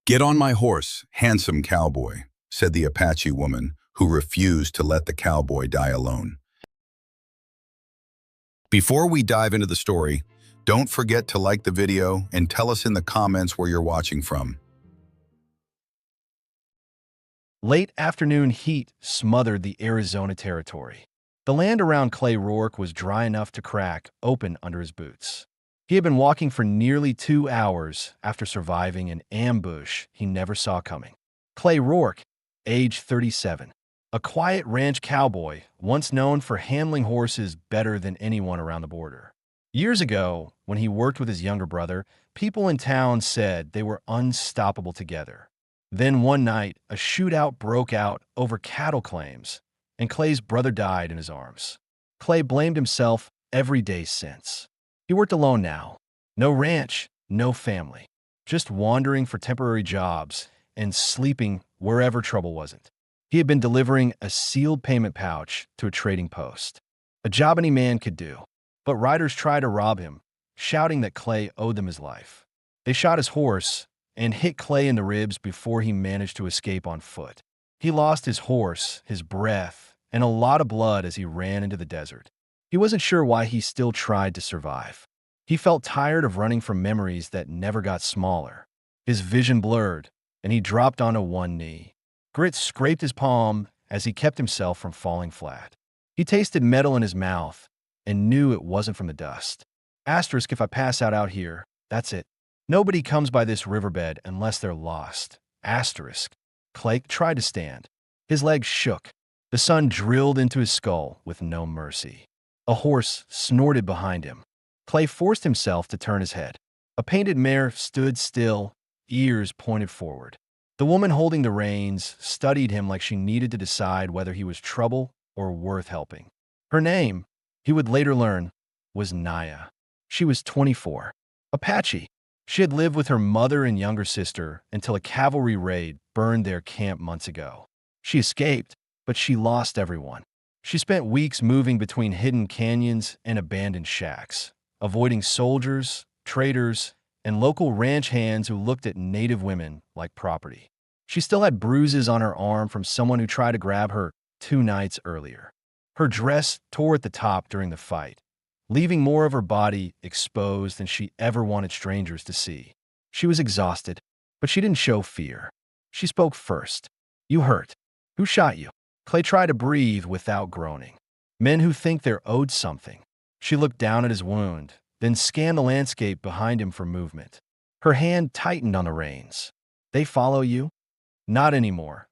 "Get on my horse, handsome cowboy," said the Apache woman, who refused to let the cowboy die alone. Before we dive into the story, don't forget to like the video and tell us in the comments where you're watching from. Late afternoon heat smothered the Arizona territory. The land around Clay Rourke was dry enough to crack open under his boots. He had been walking for nearly 2 hours after surviving an ambush he never saw coming. Clay Rourke, age 37, a quiet ranch cowboy once known for handling horses better than anyone around the border. Years ago, when he worked with his younger brother, people in town said they were unstoppable together. Then one night, a shootout broke out over cattle claims, and Clay's brother died in his arms. Clay blamed himself every day since. He worked alone now. No ranch, no family. Just wandering for temporary jobs and sleeping wherever trouble wasn't. He had been delivering a sealed payment pouch to a trading post. A job any man could do. But riders tried to rob him, shouting that Clay owed them his life. They shot his horse and hit Clay in the ribs before he managed to escape on foot. He lost his horse, his breath, and a lot of blood as he ran into the desert. He wasn't sure why he still tried to survive. He felt tired of running from memories that never got smaller. His vision blurred, and he dropped onto one knee. Grit scraped his palm as he kept himself from falling flat. He tasted metal in his mouth and knew it wasn't from the dust. Asterisk, if I pass out here, that's it. Nobody comes by this riverbed unless they're lost. Asterisk. Clay tried to stand. His legs shook. The sun drilled into his skull with no mercy. A horse snorted behind him. Clay forced himself to turn his head. A painted mare stood still, ears pointed forward. The woman holding the reins studied him like she needed to decide whether he was trouble or worth helping. Her name, he would later learn, was Naya. She was 24. Apache. She had lived with her mother and younger sister until a cavalry raid burned their camp months ago. She escaped, but she lost everyone. She spent weeks moving between hidden canyons and abandoned shacks, avoiding soldiers, traders, and local ranch hands who looked at native women like property. She still had bruises on her arm from someone who tried to grab her 2 nights earlier. Her dress tore at the top during the fight, leaving more of her body exposed than she ever wanted strangers to see. She was exhausted, but she didn't show fear. She spoke first. "You hurt. Who shot you?" Clay tried to breathe without groaning. "Men who think they're owed something." She looked down at his wound, then scanned the landscape behind him for movement. Her hand tightened on the reins. "They follow you?" "Not anymore,"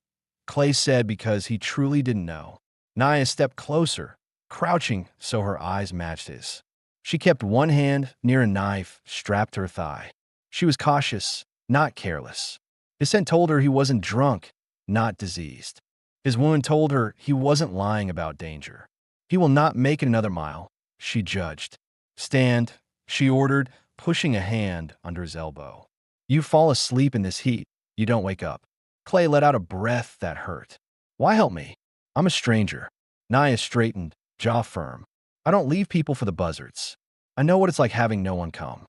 Clay said because he truly didn't know. Naya stepped closer, crouching so her eyes matched his. She kept one hand near a knife strapped to her thigh. She was cautious, not careless. His scent told her he wasn't drunk, not diseased. His wound told her he wasn't lying about danger. "He will not make it another mile," she judged. "Stand," she ordered, pushing a hand under his elbow. "You fall asleep in this heat, you don't wake up." Clay let out a breath that hurt. "Why help me? I'm a stranger." Naya straightened, jaw firm. "I don't leave people for the buzzards. I know what it's like having no one come."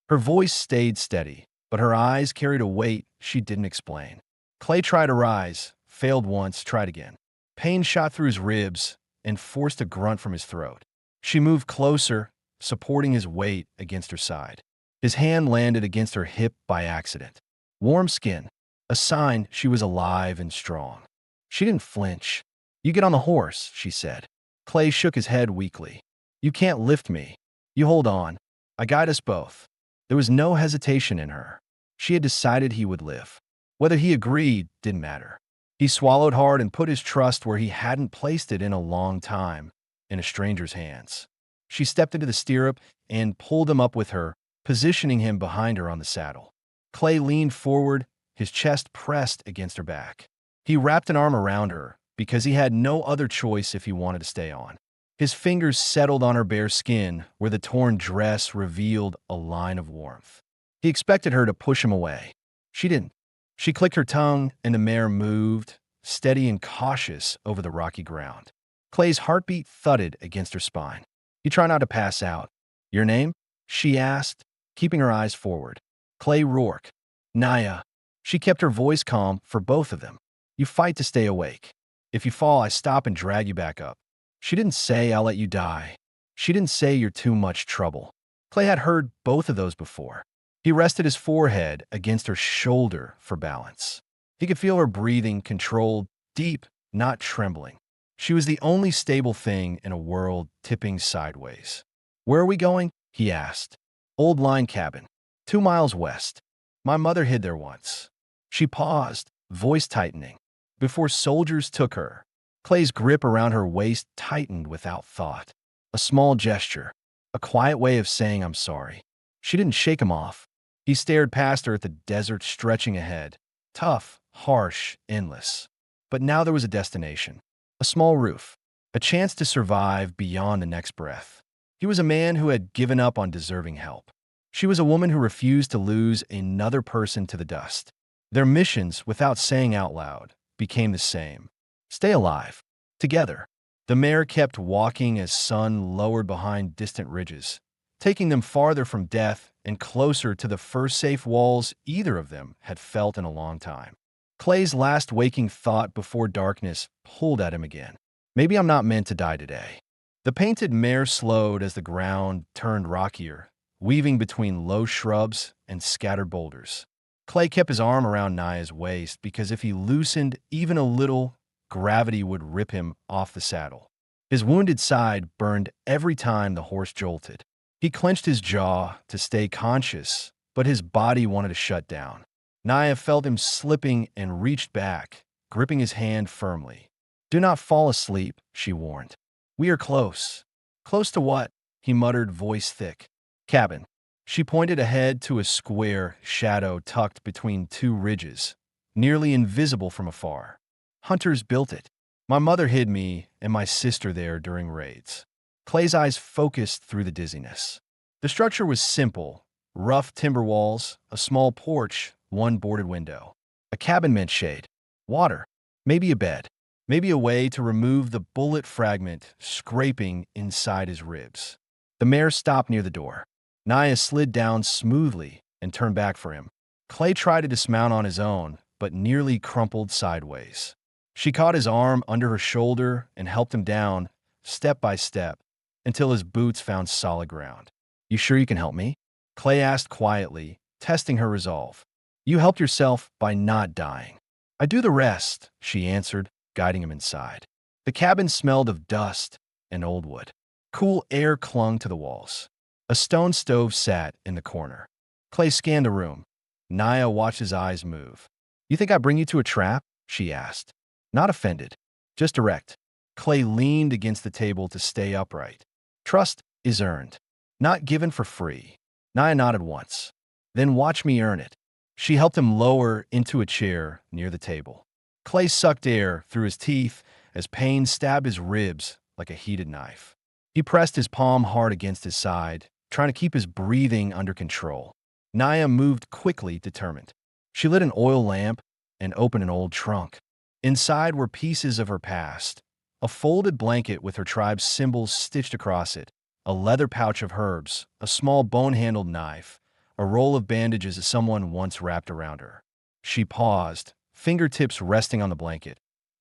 Her voice stayed steady, but her eyes carried a weight she didn't explain. Clay tried to rise, failed once, tried again. Pain shot through his ribs and forced a grunt from his throat. She moved closer, supporting his weight against her side. His hand landed against her hip by accident. Warm skin, a sign she was alive and strong. She didn't flinch. "You get on the horse," she said. Clay shook his head weakly. "You can't lift me. You hold on. I guide us both." There was no hesitation in her. She had decided he would live. Whether he agreed didn't matter. He swallowed hard and put his trust where he hadn't placed it in a long time, in a stranger's hands. She stepped into the stirrup and pulled him up with her, positioning him behind her on the saddle. Clay leaned forward, his chest pressed against her back. He wrapped an arm around her, because he had no other choice if he wanted to stay on. His fingers settled on her bare skin, where the torn dress revealed a line of warmth. He expected her to push him away. She didn't. She clicked her tongue, and the mare moved, steady and cautious over the rocky ground. Clay's heartbeat thudded against her spine. "You try not to pass out." "Your name?" she asked, keeping her eyes forward. "Clay Rourke." "Naya." She kept her voice calm for both of them. You fight to stay awake. If you fall, I stop and drag you back up. She didn't say, I'll let you die. She didn't say you're too much trouble. Clay had heard both of those before. He rested his forehead against her shoulder for balance. He could feel her breathing, controlled, deep, not trembling. She was the only stable thing in a world tipping sideways. Where are we going? He asked. Old line cabin. 2 miles west. My mother hid there once. She paused, voice tightening. Before soldiers took her. Clay's grip around her waist tightened without thought. A small gesture. A quiet way of saying I'm sorry. She didn't shake him off. He stared past her at the desert stretching ahead. Tough, harsh, endless. But now there was a destination. A small roof. A chance to survive beyond the next breath. He was a man who had given up on deserving help. She was a woman who refused to lose another person to the dust. Their missions, without saying out loud, became the same. Stay alive. Together. The mare kept walking as sun lowered behind distant ridges, taking them farther from death and closer to the first safe walls either of them had felt in a long time. Clay's last waking thought before darkness pulled at him again. Maybe I'm not meant to die today. The painted mare slowed as the ground turned rockier, weaving between low shrubs and scattered boulders. Clay kept his arm around Naya's waist because if he loosened even a little, gravity would rip him off the saddle. His wounded side burned every time the horse jolted. He clenched his jaw to stay conscious, but his body wanted to shut down. Naya felt him slipping and reached back, gripping his hand firmly. Do not fall asleep, she warned. We are close. Close to what? He muttered, voice thick. Cabin. She pointed ahead to a square shadow tucked between two ridges, nearly invisible from afar. Hunters built it. My mother hid me and my sister there during raids. Clay's eyes focused through the dizziness. The structure was simple. Rough timber walls, a small porch, one boarded window. A cabin meant shade. Water. Maybe a bed. Maybe a way to remove the bullet fragment scraping inside his ribs. The mare stopped near the door. Naya slid down smoothly and turned back for him. Clay tried to dismount on his own, but nearly crumpled sideways. She caught his arm under her shoulder and helped him down, step by step, until his boots found solid ground. You sure you can help me? Clay asked quietly, testing her resolve. You helped yourself by not dying. I do the rest, she answered, guiding him inside. The cabin smelled of dust and old wood. Cool air clung to the walls. A stone stove sat in the corner. Clay scanned the room. Naya watched his eyes move. You think I bring you to a trap? She asked. Not offended, just direct. Clay leaned against the table to stay upright. Trust is earned, not given for free. Naya nodded once. Then watch me earn it. She helped him lower into a chair near the table. Clay sucked air through his teeth as pain stabbed his ribs like a heated knife. He pressed his palm hard against his side, trying to keep his breathing under control. Naya moved quickly, determined. She lit an oil lamp and opened an old trunk. Inside were pieces of her past, a folded blanket with her tribe's symbols stitched across it, a leather pouch of herbs, a small bone-handled knife, a roll of bandages that someone once wrapped around her. She paused, fingertips resting on the blanket,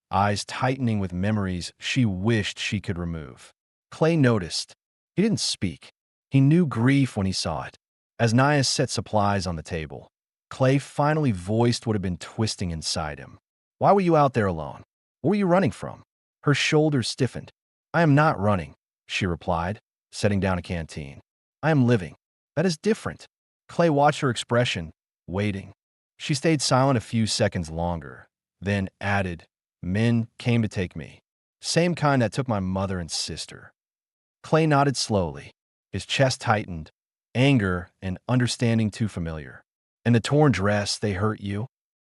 eyes tightening with memories she wished she could remove. Clay noticed. He didn't speak. He knew grief when he saw it. As Naya set supplies on the table, Clay finally voiced what had been twisting inside him. Why were you out there alone? What were you running from? Her shoulders stiffened. I am not running, she replied, setting down a canteen. I am living. That is different. Clay watched her expression, waiting. She stayed silent a few seconds longer, then added, Men came to take me. Same kind that took my mother and sister. Clay nodded slowly. His chest tightened, anger and understanding too familiar. And the torn dress, they hurt you?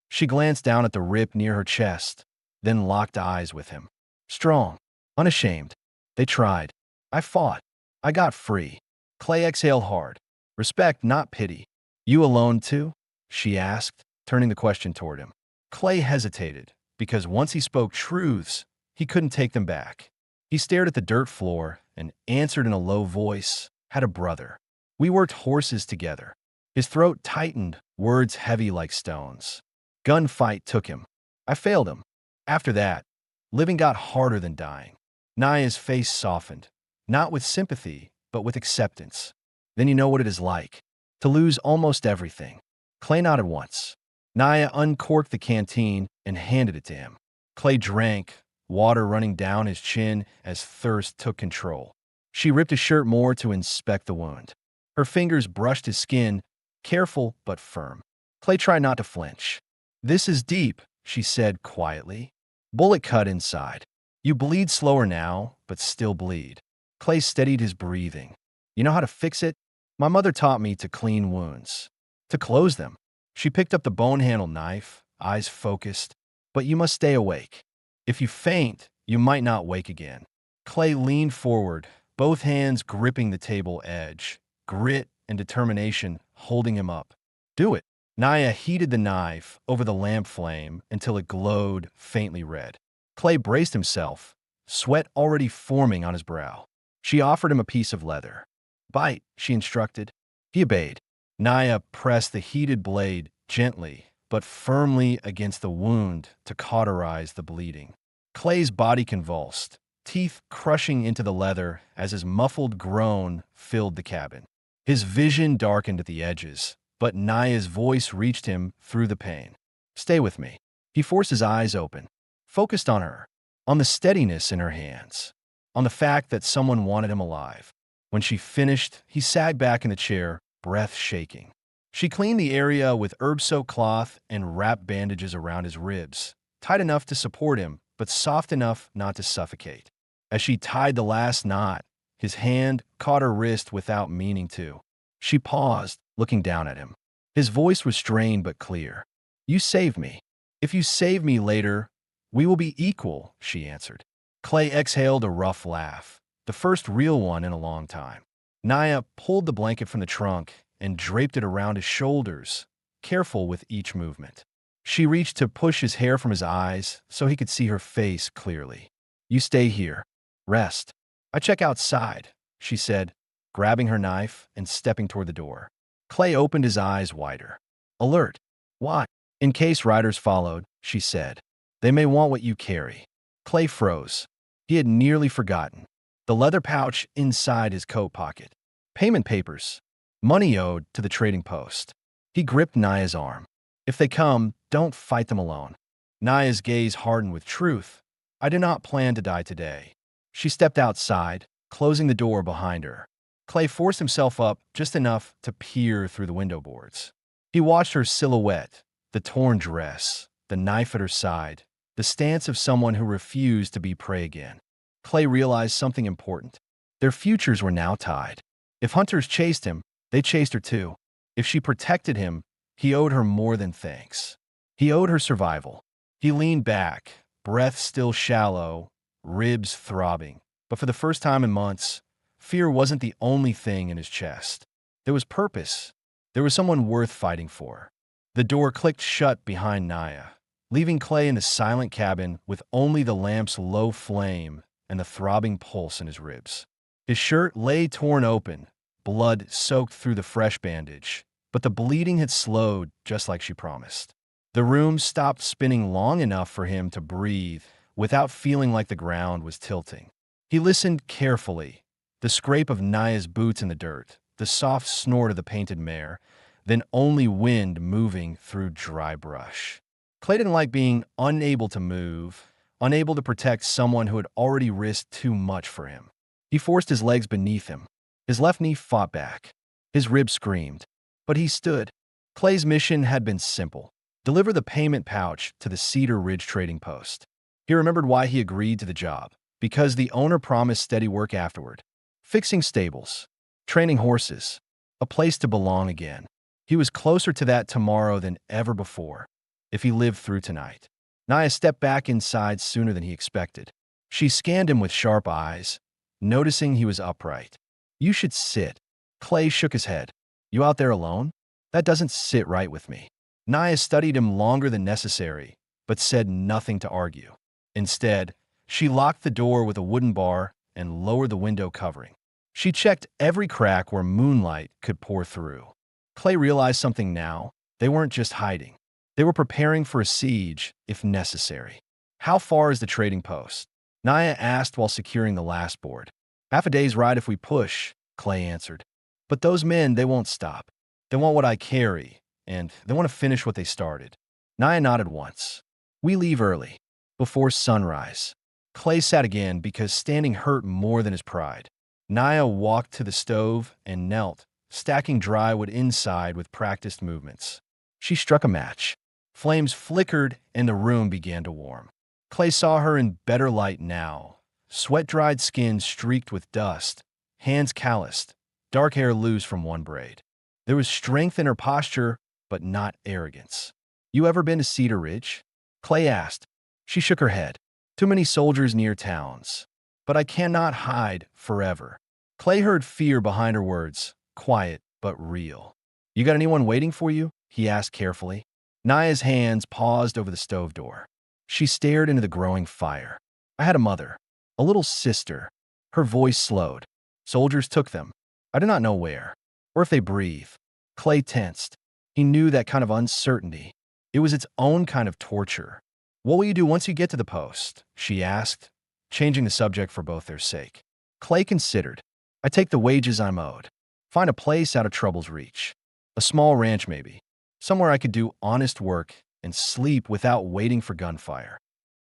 She glanced down at the rip near her chest, then locked eyes with him. Strong, unashamed. They tried. I fought. I got free. Clay exhaled hard. Respect, not pity. You alone too? She asked, turning the question toward him. Clay hesitated, because once he spoke truths, he couldn't take them back. He stared at the dirt floor and answered in a low voice, had a brother. We worked horses together. His throat tightened, words heavy like stones. Gunfight took him. I failed him. After that, living got harder than dying. Naya's face softened, not with sympathy, but with acceptance. Then you know what it is like to lose almost everything. Clay nodded once. Naya uncorked the canteen and handed it to him. Clay drank, water running down his chin as thirst took control. She ripped his shirt more to inspect the wound. Her fingers brushed his skin, careful but firm. Clay tried not to flinch. "This is deep," she said quietly. "Bullet cut inside. You bleed slower now, but still bleed." Clay steadied his breathing. "You know how to fix it? My mother taught me to clean wounds, to close them." She picked up the bone-handled knife, eyes focused. "But you must stay awake. If you faint, you might not wake again." Clay leaned forward, both hands gripping the table edge, grit and determination holding him up. "Do it." Naya heated the knife over the lamp flame until it glowed faintly red. Clay braced himself, sweat already forming on his brow. She offered him a piece of leather. "Bite," she instructed. He obeyed. Naya pressed the heated blade gently but firmly against the wound to cauterize the bleeding. Clay's body convulsed, teeth crushing into the leather as his muffled groan filled the cabin. His vision darkened at the edges, but Naya's voice reached him through the pain. "Stay with me." He forced his eyes open, focused on her, on the steadiness in her hands, on the fact that someone wanted him alive. When she finished, he sagged back in the chair, breath shaking. She cleaned the area with herb-soaked cloth and wrapped bandages around his ribs, tight enough to support him, but soft enough not to suffocate. As she tied the last knot, his hand caught her wrist without meaning to. She paused, looking down at him. His voice was strained but clear. "You saved me. If you save me later, we will be equal," she answered. Clay exhaled a rough laugh, the first real one in a long time. Naya pulled the blanket from the trunk and draped it around his shoulders, careful with each movement. She reached to push his hair from his eyes so he could see her face clearly. "You stay here. Rest. I check outside," she said, grabbing her knife and stepping toward the door. Clay opened his eyes wider. "Alert." "Why?" "In case riders followed," she said. "They may want what you carry." Clay froze. He had nearly forgotten. The leather pouch inside his coat pocket. Payment papers. Money owed to the trading post. He gripped Naya's arm. "If they come, don't fight them alone." Naya's gaze hardened with truth. "I do not plan to die today." She stepped outside, closing the door behind her. Clay forced himself up just enough to peer through the window boards. He watched her silhouette, the torn dress, the knife at her side, the stance of someone who refused to be prey again. Clay realized something important. Their futures were now tied. If hunters chased him, they chased her too. If she protected him, he owed her more than thanks. He owed her survival. He leaned back, breath still shallow, ribs throbbing. But for the first time in months, fear wasn't the only thing in his chest. There was purpose. There was someone worth fighting for. The door clicked shut behind Naya, leaving Clay in the silent cabin with only the lamp's low flame and the throbbing pulse in his ribs. His shirt lay torn open, blood soaked through the fresh bandage, but the bleeding had slowed just like she promised. The room stopped spinning long enough for him to breathe without feeling like the ground was tilting. He listened carefully, the scrape of Naya's boots in the dirt, the soft snort of the painted mare, then only wind moving through dry brush. Clay didn't like being unable to move, unable to protect someone who had already risked too much for him. He forced his legs beneath him. His left knee fought back. His ribs screamed. But he stood. Clay's mission had been simple: deliver the payment pouch to the Cedar Ridge trading post. He remembered why he agreed to the job. Because the owner promised steady work afterward. Fixing stables, training horses, a place to belong again. He was closer to that tomorrow than ever before, if he lived through tonight. Naya stepped back inside sooner than he expected. She scanned him with sharp eyes, noticing he was upright. "You should sit." Clay shook his head. "You out there alone? That doesn't sit right with me." Naya studied him longer than necessary, but said nothing to argue. Instead, she locked the door with a wooden bar and lowered the window covering. She checked every crack where moonlight could pour through. Clay realized something now. They weren't just hiding. They were preparing for a siege, if necessary. How far is the trading post? Naya asked while securing the last board. Half a day's ride if we push, Clay answered. But those men, they won't stop. They want what I carry, and they want to finish what they started. Naya nodded once. We leave early, before sunrise. Clay sat again because standing hurt more than his pride. Naya walked to the stove and knelt, stacking dry wood inside with practiced movements. She struck a match. Flames flickered and the room began to warm. Clay saw her in better light now. Sweat-dried skin streaked with dust, hands calloused, dark hair loose from one braid. There was strength in her posture, but not arrogance. You ever been to Cedar Ridge? Clay asked. She shook her head. Too many soldiers near towns. But I cannot hide forever. Clay heard fear behind her words, quiet but real. You got anyone waiting for you? He asked carefully. Naya's hands paused over the stove door. She stared into the growing fire. I had a mother, a little sister. Her voice slowed. Soldiers took them. I do not know where, or if they breathe. Clay tensed. He knew that kind of uncertainty. It was its own kind of torture. What will you do once you get to the post? She asked, changing the subject for both their sake. Clay considered. I take the wages I'm owed. Find a place out of trouble's reach. A small ranch, maybe. Somewhere I could do honest work and sleep without waiting for gunfire.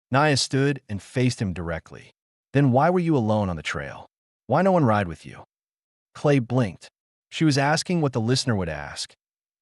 Naya stood and faced him directly. Then why were you alone on the trail? Why no one ride with you? Clay blinked. She was asking what the listener would ask.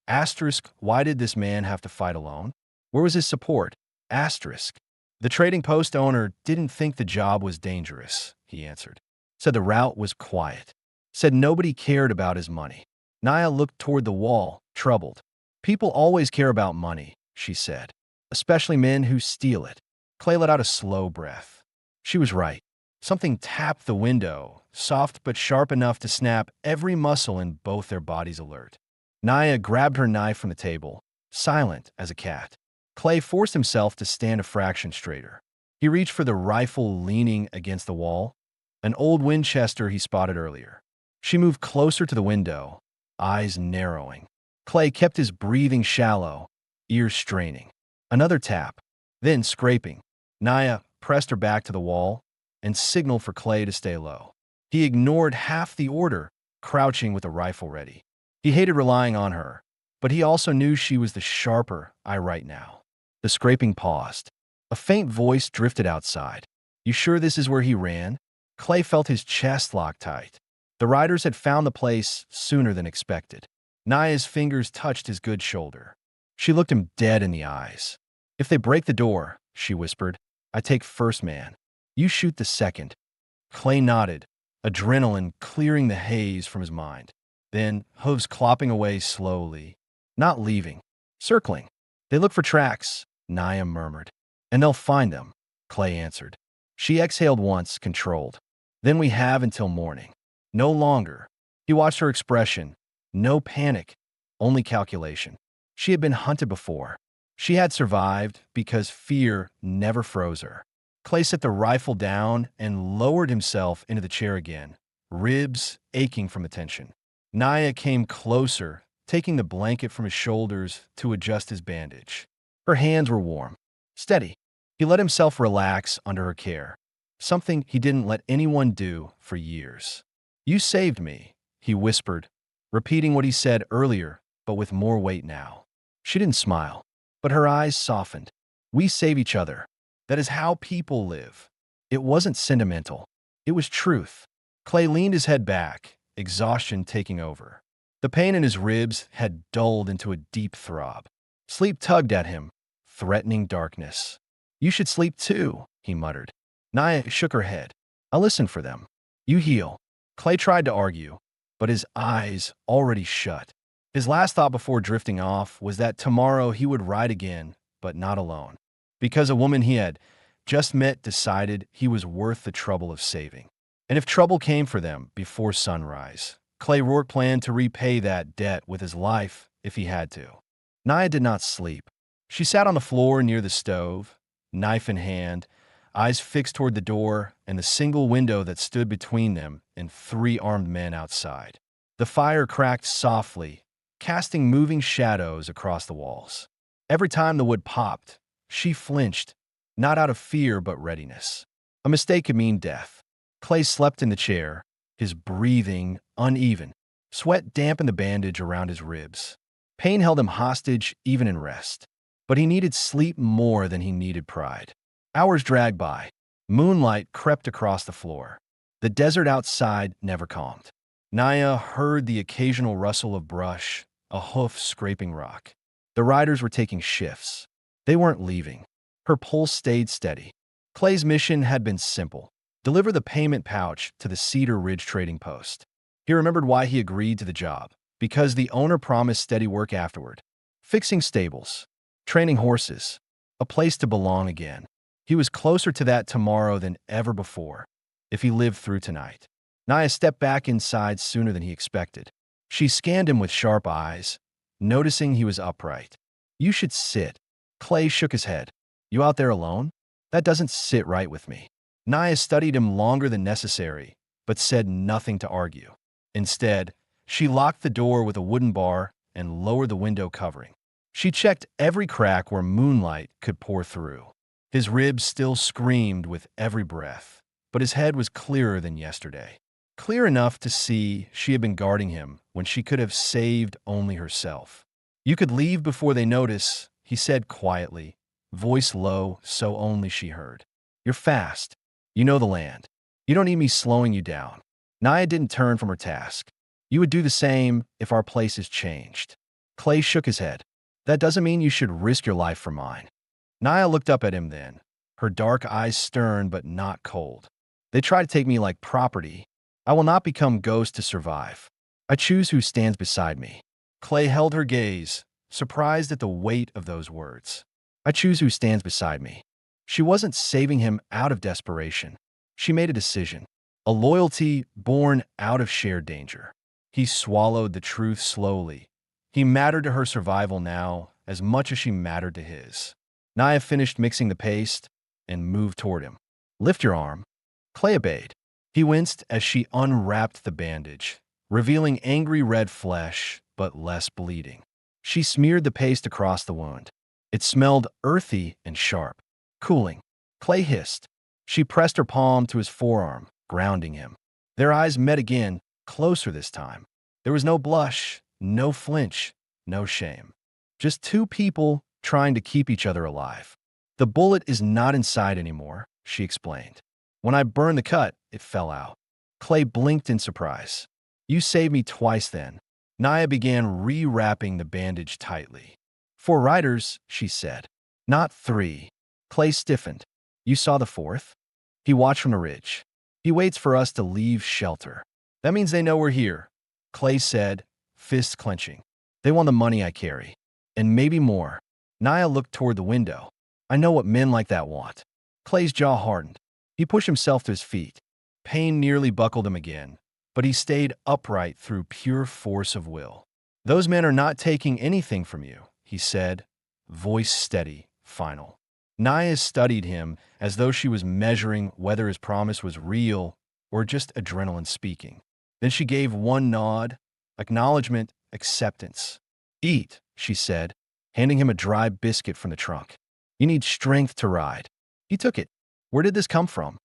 Asterisk, why did this man have to fight alone? Where was his support? Asterisk. The trading post owner didn't think the job was dangerous, he answered. Said the route was quiet. Said nobody cared about his money. Naya looked toward the wall, troubled. People always care about money, she said. Especially men who steal it. Clay let out a slow breath. She was right. Something tapped the window, soft but sharp enough to snap every muscle in both their bodies alert. Naya grabbed her knife from the table, silent as a cat. Clay forced himself to stand a fraction straighter. He reached for the rifle leaning against the wall, an old Winchester he spotted earlier. She moved closer to the window, eyes narrowing. Clay kept his breathing shallow, ears straining. Another tap, then scraping. Naya pressed her back to the wall and signaled for Clay to stay low. He ignored half the order, crouching with a rifle ready. He hated relying on her, but he also knew she was the sharper eye right now. The scraping paused. A faint voice drifted outside. You sure this is where he ran? Clay felt his chest lock tight. The riders had found the place sooner than expected. Naya's fingers touched his good shoulder. She looked him dead in the eyes. If they break the door, she whispered, I take first man. You shoot the second. Clay nodded, adrenaline clearing the haze from his mind. Then, hooves clopping away slowly. Not leaving. Circling. They look for tracks, Naya murmured. And they'll find them, Clay answered. She exhaled once, controlled. Then we have until morning. No longer. He watched her expression. No panic, only calculation. She had been hunted before. She had survived because fear never froze her. Clay set the rifle down and lowered himself into the chair again, ribs aching from the tension. Naya came closer, taking the blanket from his shoulders to adjust his bandage. Her hands were warm, steady. He let himself relax under her care, something he didn't let anyone do for years. You saved me, he whispered, repeating what he said earlier, but with more weight now. She didn't smile, but her eyes softened. We save each other. That is how people live. It wasn't sentimental. It was truth. Clay leaned his head back, exhaustion taking over. The pain in his ribs had dulled into a deep throb. Sleep tugged at him, threatening darkness. You should sleep too, he muttered. Naya shook her head. I'll listen for them. You heal. Clay tried to argue, but his eyes already shut. His last thought before drifting off was that tomorrow he would ride again, but not alone. Because a woman he had just met decided he was worth the trouble of saving. And if trouble came for them before sunrise, Clay Rourke planned to repay that debt with his life if he had to. Naya did not sleep. She sat on the floor near the stove, knife in hand, eyes fixed toward the door and the single window that stood between them and 3 armed men outside. The fire cracked softly, casting moving shadows across the walls. Every time the wood popped, she flinched, not out of fear but readiness. A mistake could mean death. Clay slept in the chair, his breathing uneven. Sweat dampened the bandage around his ribs. Pain held him hostage even in rest. But he needed sleep more than he needed pride. Hours dragged by. Moonlight crept across the floor. The desert outside never calmed. Naya heard the occasional rustle of brush, a hoof scraping rock. The riders were taking shifts. They weren't leaving. Her pulse stayed steady. Clay's mission had been simple: deliver the payment pouch to the Cedar Ridge trading post. He remembered why he agreed to the job: because the owner promised steady work afterward. Fixing stables, training horses, a place to belong again. He was closer to that tomorrow than ever before, if he lived through tonight. Naya stepped back inside sooner than he expected. She scanned him with sharp eyes, noticing he was upright. "You should sit." Clay shook his head. "You out there alone? That doesn't sit right with me." Naya studied him longer than necessary, but said nothing to argue. Instead, she locked the door with a wooden bar and lowered the window covering. She checked every crack where moonlight could pour through. His ribs still screamed with every breath, but his head was clearer than yesterday. Clear enough to see she had been guarding him when she could have saved only herself. "You could leave before they notice," he said quietly, voice low so only she heard. "You're fast. You know the land. You don't need me slowing you down." Naya didn't turn from her task. "You would do the same if our places changed." Clay shook his head. "That doesn't mean you should risk your life for mine." Naya looked up at him then, her dark eyes stern but not cold. "They try to take me like property. I will not become ghost to survive. I choose who stands beside me." Clay held her gaze, surprised at the weight of those words. "I choose who stands beside me." She wasn't saving him out of desperation. She made a decision, a loyalty born out of shared danger. He swallowed the truth slowly. He mattered to her survival now as much as she mattered to his. Naya finished mixing the paste and moved toward him. "Lift your arm." Clay obeyed. He winced as she unwrapped the bandage, revealing angry red flesh, but less bleeding. She smeared the paste across the wound. It smelled earthy and sharp. "Cooling." Clay hissed. She pressed her palm to his forearm, grounding him. Their eyes met again, closer this time. There was no blush, no flinch, no shame. Just two people trying to keep each other alive. "The bullet is not inside anymore," she explained. "When I burned the cut, it fell out." Clay blinked in surprise. "You saved me twice then." Naya began rewrapping the bandage tightly. "4 riders," she said. "Not 3. Clay stiffened. "You saw the 4th?" He watched from the ridge. "He waits for us to leave shelter." "That means they know we're here," Clay said, fists clenching. "They want the money I carry. And maybe more." Naya looked toward the window. "I know what men like that want." Clay's jaw hardened. He pushed himself to his feet. Pain nearly buckled him again, but he stayed upright through pure force of will. "Those men are not taking anything from you," he said, voice steady, final. Naya studied him as though she was measuring whether his promise was real or just adrenaline speaking. Then she gave one nod, acknowledgement, acceptance. "Eat," she said, handing him a dry biscuit from the trunk. "You need strength to ride." He took it. "Where did this come from?"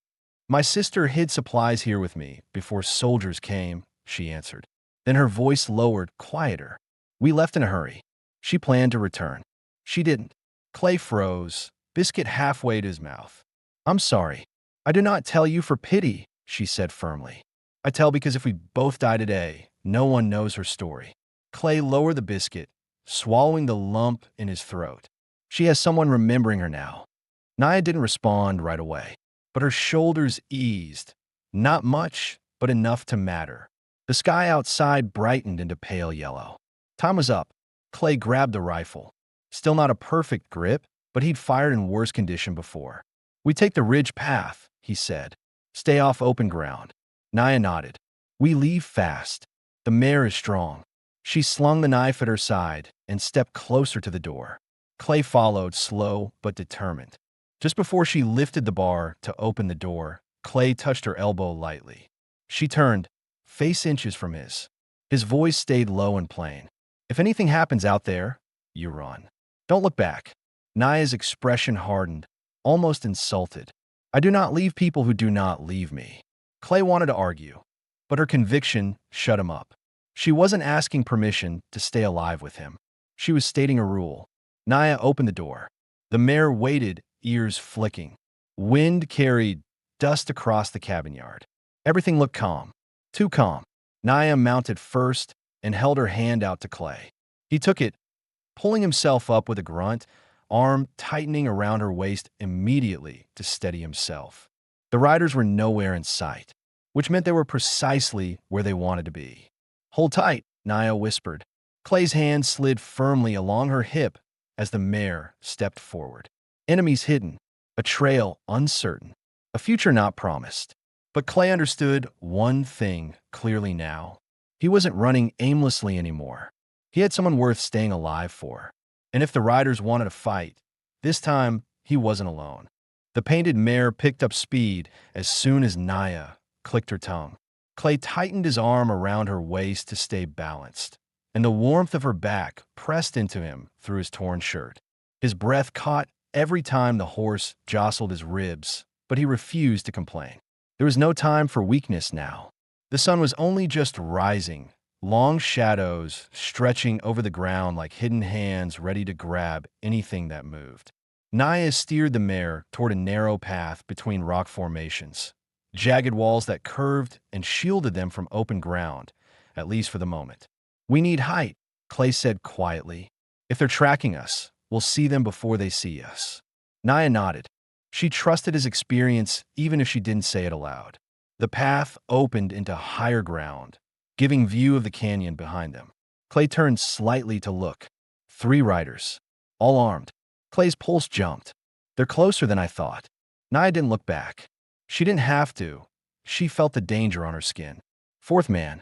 "My sister hid supplies here with me before soldiers came," she answered. Then her voice lowered, quieter. "We left in a hurry. She planned to return. She didn't." Clay froze, biscuit halfway to his mouth. "I'm sorry. I do not tell you for pity," she said firmly. "I tell because if we both die today, no one knows her story." Clay lowered the biscuit, swallowing the lump in his throat. "She has someone remembering her now." Naya didn't respond right away, but her shoulders eased. Not much, but enough to matter. The sky outside brightened into pale yellow. Time was up. Clay grabbed the rifle. Still not a perfect grip, but he'd fired in worse condition before. "We take the ridge path," he said. "Stay off open ground." Naya nodded. "We leave fast. The mare is strong." She slung the knife at her side and stepped closer to the door. Clay followed, slow but determined. Just before she lifted the bar to open the door, Clay touched her elbow lightly. She turned, face inches from his. His voice stayed low and plain. "If anything happens out there, you run. Don't look back. Naya's expression hardened, almost insulted. I do not leave people who do not leave me. Clay wanted to argue, but her conviction shut him up. She wasn't asking permission to stay alive with him. She was stating a rule. Naya opened the door. The mare waited, ears flicking. Wind carried dust across the cabin yard. Everything looked calm. Too calm. Naya mounted first and held her hand out to Clay. He took it, pulling himself up with a grunt, arm tightening around her waist immediately to steady himself. The riders were nowhere in sight, which meant they were precisely where they wanted to be. Hold tight, Naya whispered. Clay's hand slid firmly along her hip as the mare stepped forward. Enemies hidden, a trail uncertain, a future not promised. But Clay understood one thing clearly now. He wasn't running aimlessly anymore. He had someone worth staying alive for. And if the riders wanted to fight, this time he wasn't alone. The painted mare picked up speed as soon as Naya clicked her tongue. Clay tightened his arm around her waist to stay balanced, and the warmth of her back pressed into him through his torn shirt. His breath caught every time the horse jostled his ribs, but he refused to complain. There was no time for weakness now. The sun was only just rising, long shadows stretching over the ground like hidden hands ready to grab anything that moved. Naya steered the mare toward a narrow path between rock formations, jagged walls that curved and shielded them from open ground, at least for the moment. We need height, Clay said quietly. If they're tracking us, we'll see them before they see us. Naya nodded. She trusted his experience even if she didn't say it aloud. The path opened into higher ground, giving view of the canyon behind them. Clay turned slightly to look. 3 riders, all armed. Clay's pulse jumped. They're closer than I thought. Naya didn't look back. She didn't have to. She felt the danger on her skin. 4th man.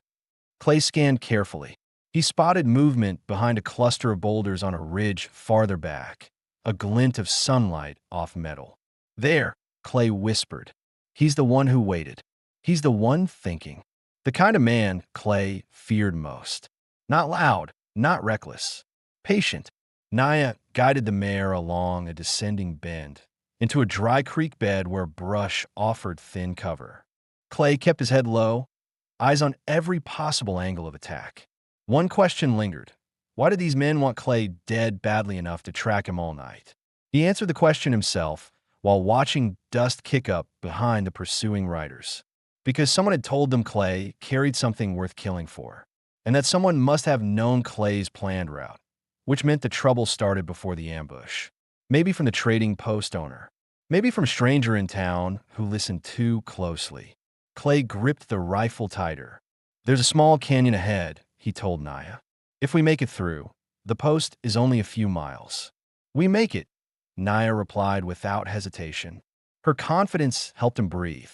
Clay scanned carefully. He spotted movement behind a cluster of boulders on a ridge farther back, a glint of sunlight off metal. There, Clay whispered. He's the one who waited. He's the one thinking. The kind of man Clay feared most. Not loud, not reckless. Patient. Naya guided the mare along a descending bend, into a dry creek bed where brush offered thin cover. Clay kept his head low, eyes on every possible angle of attack. One question lingered. Why did these men want Clay dead badly enough to track him all night? He answered the question himself while watching dust kick up behind the pursuing riders. Because someone had told them Clay carried something worth killing for, and that someone must have known Clay's planned route, which meant the trouble started before the ambush. Maybe from the trading post owner. Maybe from a stranger in town who listened too closely. Clay gripped the rifle tighter. There's a small canyon ahead, he told Naya. If we make it through, the post is only a few miles. We make it, Naya replied without hesitation. Her confidence helped him breathe.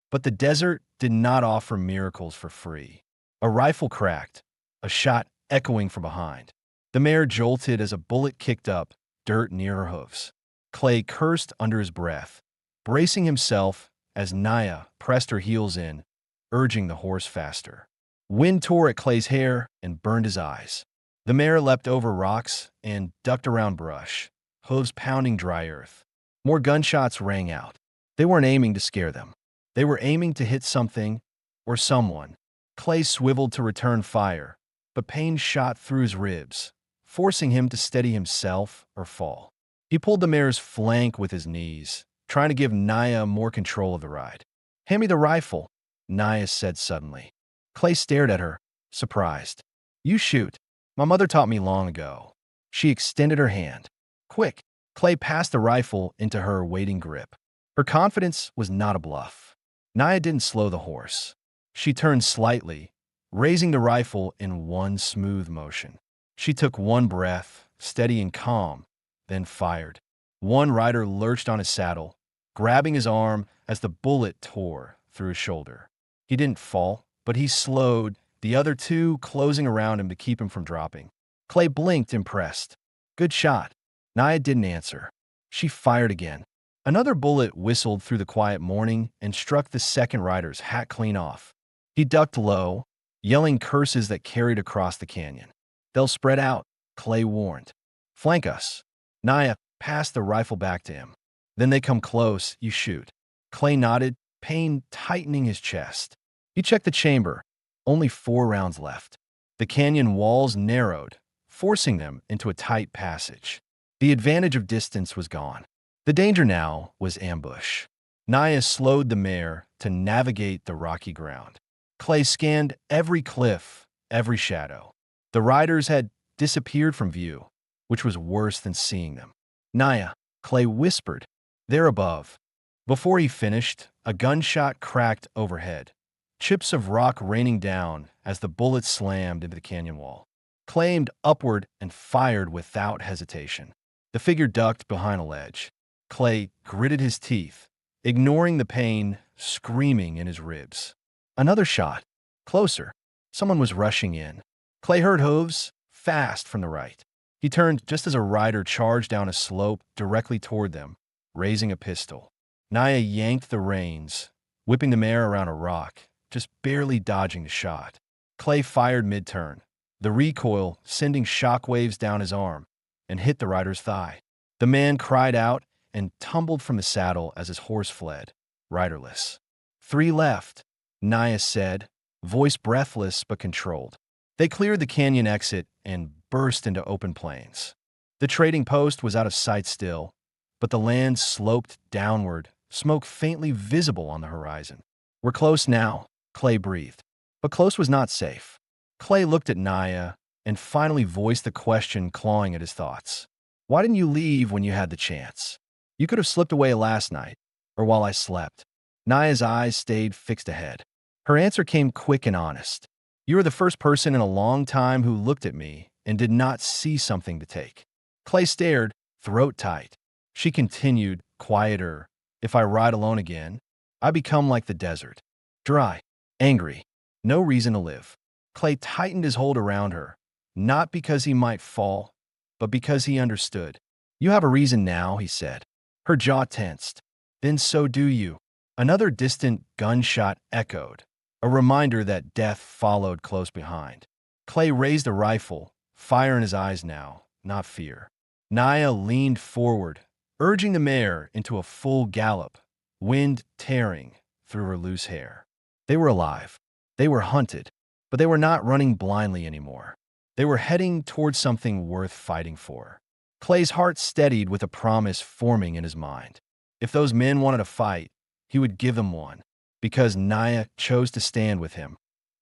But the desert did not offer miracles for free. A rifle cracked, a shot echoing from behind. The mare jolted as a bullet kicked up dirt near her hooves. Clay cursed under his breath, bracing himself as Naya pressed her heels in, urging the horse faster. Wind tore at Clay's hair and burned his eyes. The mare leapt over rocks and ducked around brush, hooves pounding dry earth. More gunshots rang out. They weren't aiming to scare them. They were aiming to hit something or someone. Clay swiveled to return fire, but pain shot through his ribs, forcing him to steady himself or fall. He pulled the mare's flank with his knees, trying to give Naya more control of the ride. Hand me the rifle, Naya said suddenly. Clay stared at her, surprised. You shoot. My mother taught me long ago. She extended her hand. Quick. Clay passed the rifle into her waiting grip. Her confidence was not a bluff. Naya didn't slow the horse. She turned slightly, raising the rifle in one smooth motion. She took one breath, steady and calm, then fired. One rider lurched on his saddle, grabbing his arm as the bullet tore through his shoulder. He didn't fall, but he slowed, the other 2 closing around him to keep him from dropping. Clay blinked, impressed. Good shot. Naya didn't answer. She fired again. Another bullet whistled through the quiet morning and struck the second rider's hat clean off. He ducked low, yelling curses that carried across the canyon. They'll spread out, Clay warned. Flank us. Naya passed the rifle back to him. Then they come close, you shoot. Clay nodded, pain tightening his chest. He checked the chamber. Only 4 rounds left. The canyon walls narrowed, forcing them into a tight passage. The advantage of distance was gone. The danger now was ambush. Naya slowed the mare to navigate the rocky ground. Clay scanned every cliff, every shadow. The riders had disappeared from view, which was worse than seeing them. Naya, Clay whispered, "They're above." Before he finished, a gunshot cracked overhead, chips of rock raining down as the bullet slammed into the canyon wall. Clay aimed upward and fired without hesitation. The figure ducked behind a ledge. Clay gritted his teeth, ignoring the pain screaming in his ribs. Another shot. Closer. Someone was rushing in. Clay heard hooves, fast from the right. He turned just as a rider charged down a slope directly toward them, raising a pistol. Naya yanked the reins, whipping the mare around a rock, just barely dodging the shot. Clay fired mid-turn, the recoil sending shockwaves down his arm, and hit the rider's thigh. The man cried out and tumbled from the saddle as his horse fled, riderless. 3 left, Naya said, voice breathless but controlled. They cleared the canyon exit and burst into open plains. The trading post was out of sight still, but the land sloped downward, smoke faintly visible on the horizon. "We're close now," Clay breathed. But close was not safe. Clay looked at Naya and finally voiced the question clawing at his thoughts. "Why didn't you leave when you had the chance? You could have slipped away last night, or while I slept." Naya's eyes stayed fixed ahead. Her answer came quick and honest. "You were the first person in a long time who looked at me and did not see something to take." Clay stared, throat tight. She continued, quieter, "If I ride alone again, I become like the desert. Dry, angry, no reason to live." Clay tightened his hold around her, not because he might fall, but because he understood. "You have a reason now," he said. Her jaw tensed. "Then so do you." Another distant gunshot echoed, a reminder that death followed close behind. Clay raised a rifle, fire in his eyes now, not fear. Naya leaned forward, urging the mare into a full gallop, wind tearing through her loose hair. They were alive. They were hunted, but they were not running blindly anymore. They were heading towards something worth fighting for. Clay's heart steadied with a promise forming in his mind. If those men wanted a fight, he would give them one, because Naya chose to stand with him,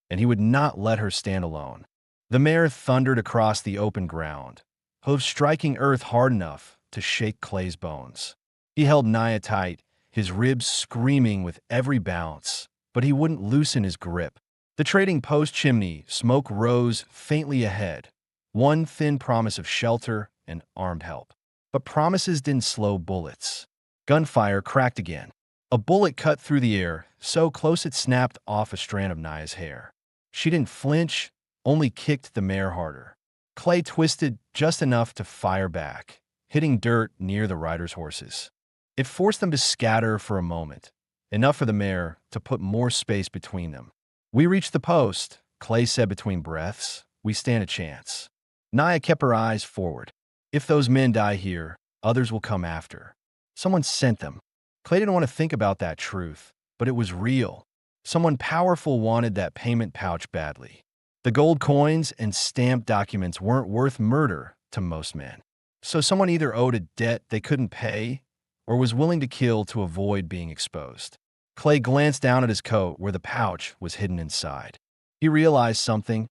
and he would not let her stand alone. The mare thundered across the open ground, hooves striking earth hard enough to shake Clay's bones. He held Naya tight, his ribs screaming with every bounce, but he wouldn't loosen his grip. The trading post chimney smoke rose faintly ahead, one thin promise of shelter and armed help. But promises didn't slow bullets. Gunfire cracked again. A bullet cut through the air, so close it snapped off a strand of Naya's hair. She didn't flinch, only kicked the mare harder. Clay twisted just enough to fire back, hitting dirt near the rider's horses. It forced them to scatter for a moment, enough for the mare to put more space between them. "We reached the post," Clay said between breaths. "We stand a chance." Naya kept her eyes forward. "If those men die here, others will come after. Someone sent them." Clay didn't want to think about that truth, but it was real. Someone powerful wanted that payment pouch badly. The gold coins and stamped documents weren't worth murder to most men. So someone either owed a debt they couldn't pay or was willing to kill to avoid being exposed. Clay glanced down at his coat where the pouch was hidden inside. He realized something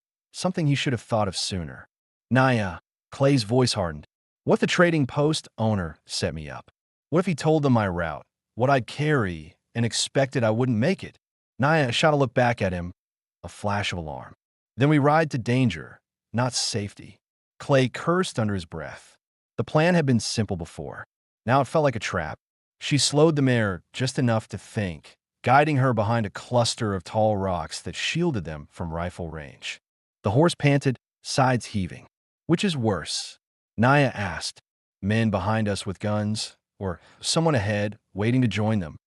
he should have thought of sooner. "Naya," Clay's voice hardened. "What if the trading post owner set me up? What if he told them my route, what I'd carry, and expected I wouldn't make it?" Naya shot a look back at him, a flash of alarm. "Then we ride to danger, not safety." Clay cursed under his breath. The plan had been simple before. Now it felt like a trap. She slowed the mare just enough to think, guiding her behind a cluster of tall rocks that shielded them from rifle range. The horse panted, sides heaving. "Which is worse?" Naya asked. "Men behind us with guns, or someone ahead waiting to join them?"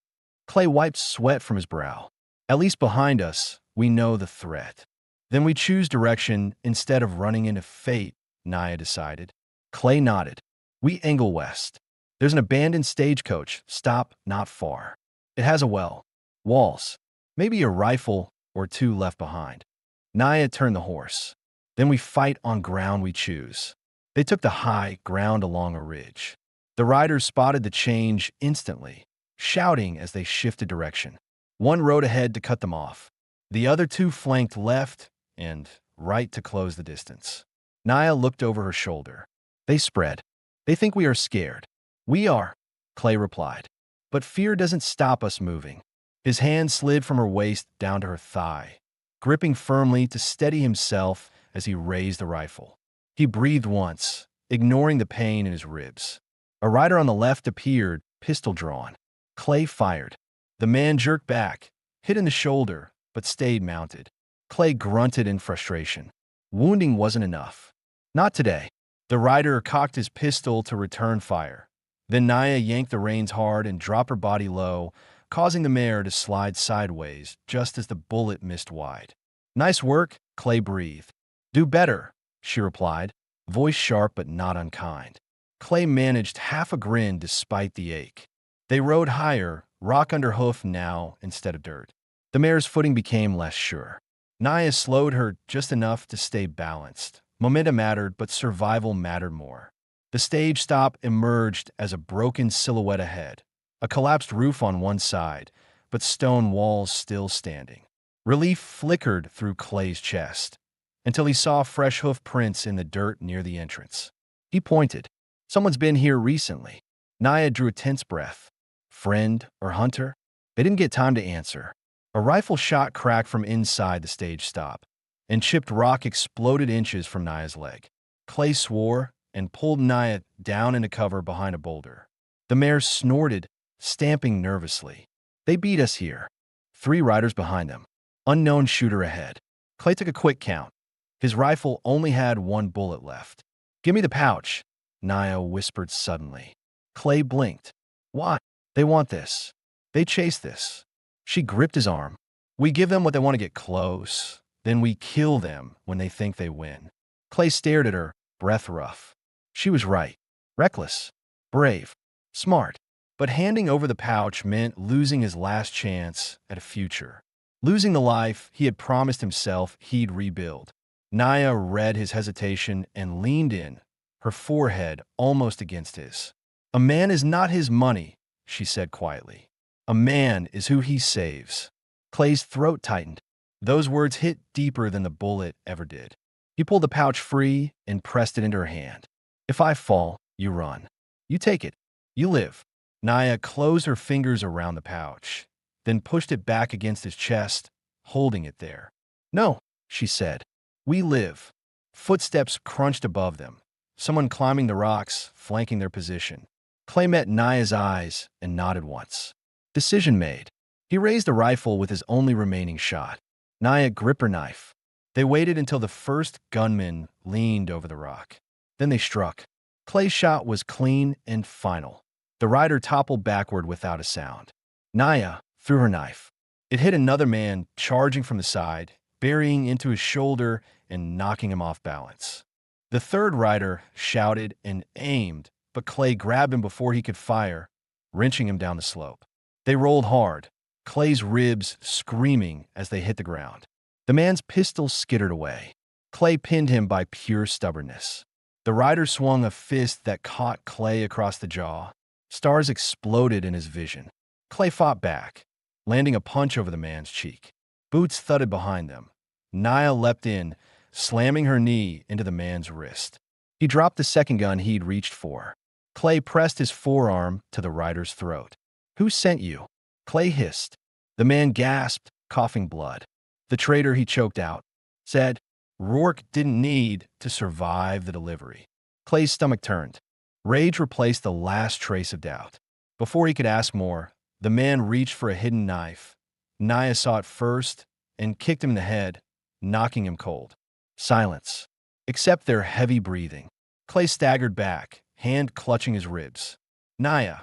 Clay wiped sweat from his brow. "At least behind us, we know the threat." "Then we choose direction instead of running into fate," Naya decided. Clay nodded. We angle west. There's an abandoned stagecoach, stop not far. It has a well, walls, maybe a rifle or two left behind. Naya turned the horse. Then we fight on ground we choose. They took the high ground along a ridge. The riders spotted the change instantly, shouting as they shifted direction. One rode ahead to cut them off. The other two flanked left and right to close the distance. Naya looked over her shoulder. They spread. They think we are scared. We are, Clay replied. But fear doesn't stop us moving. His hand slid from her waist down to her thigh, gripping firmly to steady himself as he raised the rifle. He breathed once, ignoring the pain in his ribs. A rider on the left appeared, pistol drawn. Clay fired. The man jerked back, hit in the shoulder, but stayed mounted. Clay grunted in frustration. Wounding wasn't enough. Not today. The rider cocked his pistol to return fire. Then Naya yanked the reins hard and dropped her body low, causing the mare to slide sideways just as the bullet missed wide. Nice work, Clay breathed. Do better, she replied, voice sharp but not unkind. Clay managed half a grin despite the ache. They rode higher, rock under hoof now instead of dirt. The mare's footing became less sure. Naya slowed her just enough to stay balanced. Momentum mattered, but survival mattered more. The stage stop emerged as a broken silhouette ahead, a collapsed roof on one side, but stone walls still standing. Relief flickered through Clay's chest until he saw fresh hoof prints in the dirt near the entrance. He pointed. Someone's been here recently. Naya drew a tense breath. Friend or hunter? They didn't get time to answer. A rifle shot cracked from inside the stage stop, and chipped rock exploded inches from Naya's leg. Clay swore and pulled Naya down into cover behind a boulder. The mare snorted, stamping nervously. They beat us here. 3 riders behind them. Unknown shooter ahead. Clay took a quick count. His rifle only had 1 bullet left. Give me the pouch, Naya whispered suddenly. Clay blinked. Why? They want this. They chase this. She gripped his arm. We give them what they want to get close. Then we kill them when they think they win. Clay stared at her, breath rough. She was right. Reckless. Brave. Smart. But handing over the pouch meant losing his last chance at a future. Losing the life he had promised himself he'd rebuild. Naya read his hesitation and leaned in, her forehead almost against his. A man is not his money, she said quietly. A man is who he saves. Clay's throat tightened. Those words hit deeper than the bullet ever did. He pulled the pouch free and pressed it into her hand. If I fall, you run. You take it. You live. Naya closed her fingers around the pouch, then pushed it back against his chest, holding it there. No, she said. We live. Footsteps crunched above them. Someone climbing the rocks, flanking their position. Clay met Naya's eyes and nodded once. Decision made. He raised the rifle with his only remaining shot. Naya gripped her knife. They waited until the first gunman leaned over the rock. Then they struck. Clay's shot was clean and final. The rider toppled backward without a sound. Naya threw her knife. It hit another man charging from the side, burying into his shoulder and knocking him off balance. The third rider shouted and aimed, but Clay grabbed him before he could fire, wrenching him down the slope. They rolled hard, Clay's ribs screaming as they hit the ground. The man's pistol skittered away. Clay pinned him by pure stubbornness. The rider swung a fist that caught Clay across the jaw. Stars exploded in his vision. Clay fought back, landing a punch over the man's cheek. Boots thudded behind them. Naya leapt in, slamming her knee into the man's wrist. He dropped the second gun he'd reached for. Clay pressed his forearm to the rider's throat. Who sent you? Clay hissed. The man gasped, coughing blood. The traitor, he choked out, said. Rourke didn't need to survive the delivery. Clay's stomach turned. Rage replaced the last trace of doubt. Before he could ask more, the man reached for a hidden knife. Naya saw it first and kicked him in the head, knocking him cold. Silence, except their heavy breathing. Clay staggered back, hand clutching his ribs. Naya,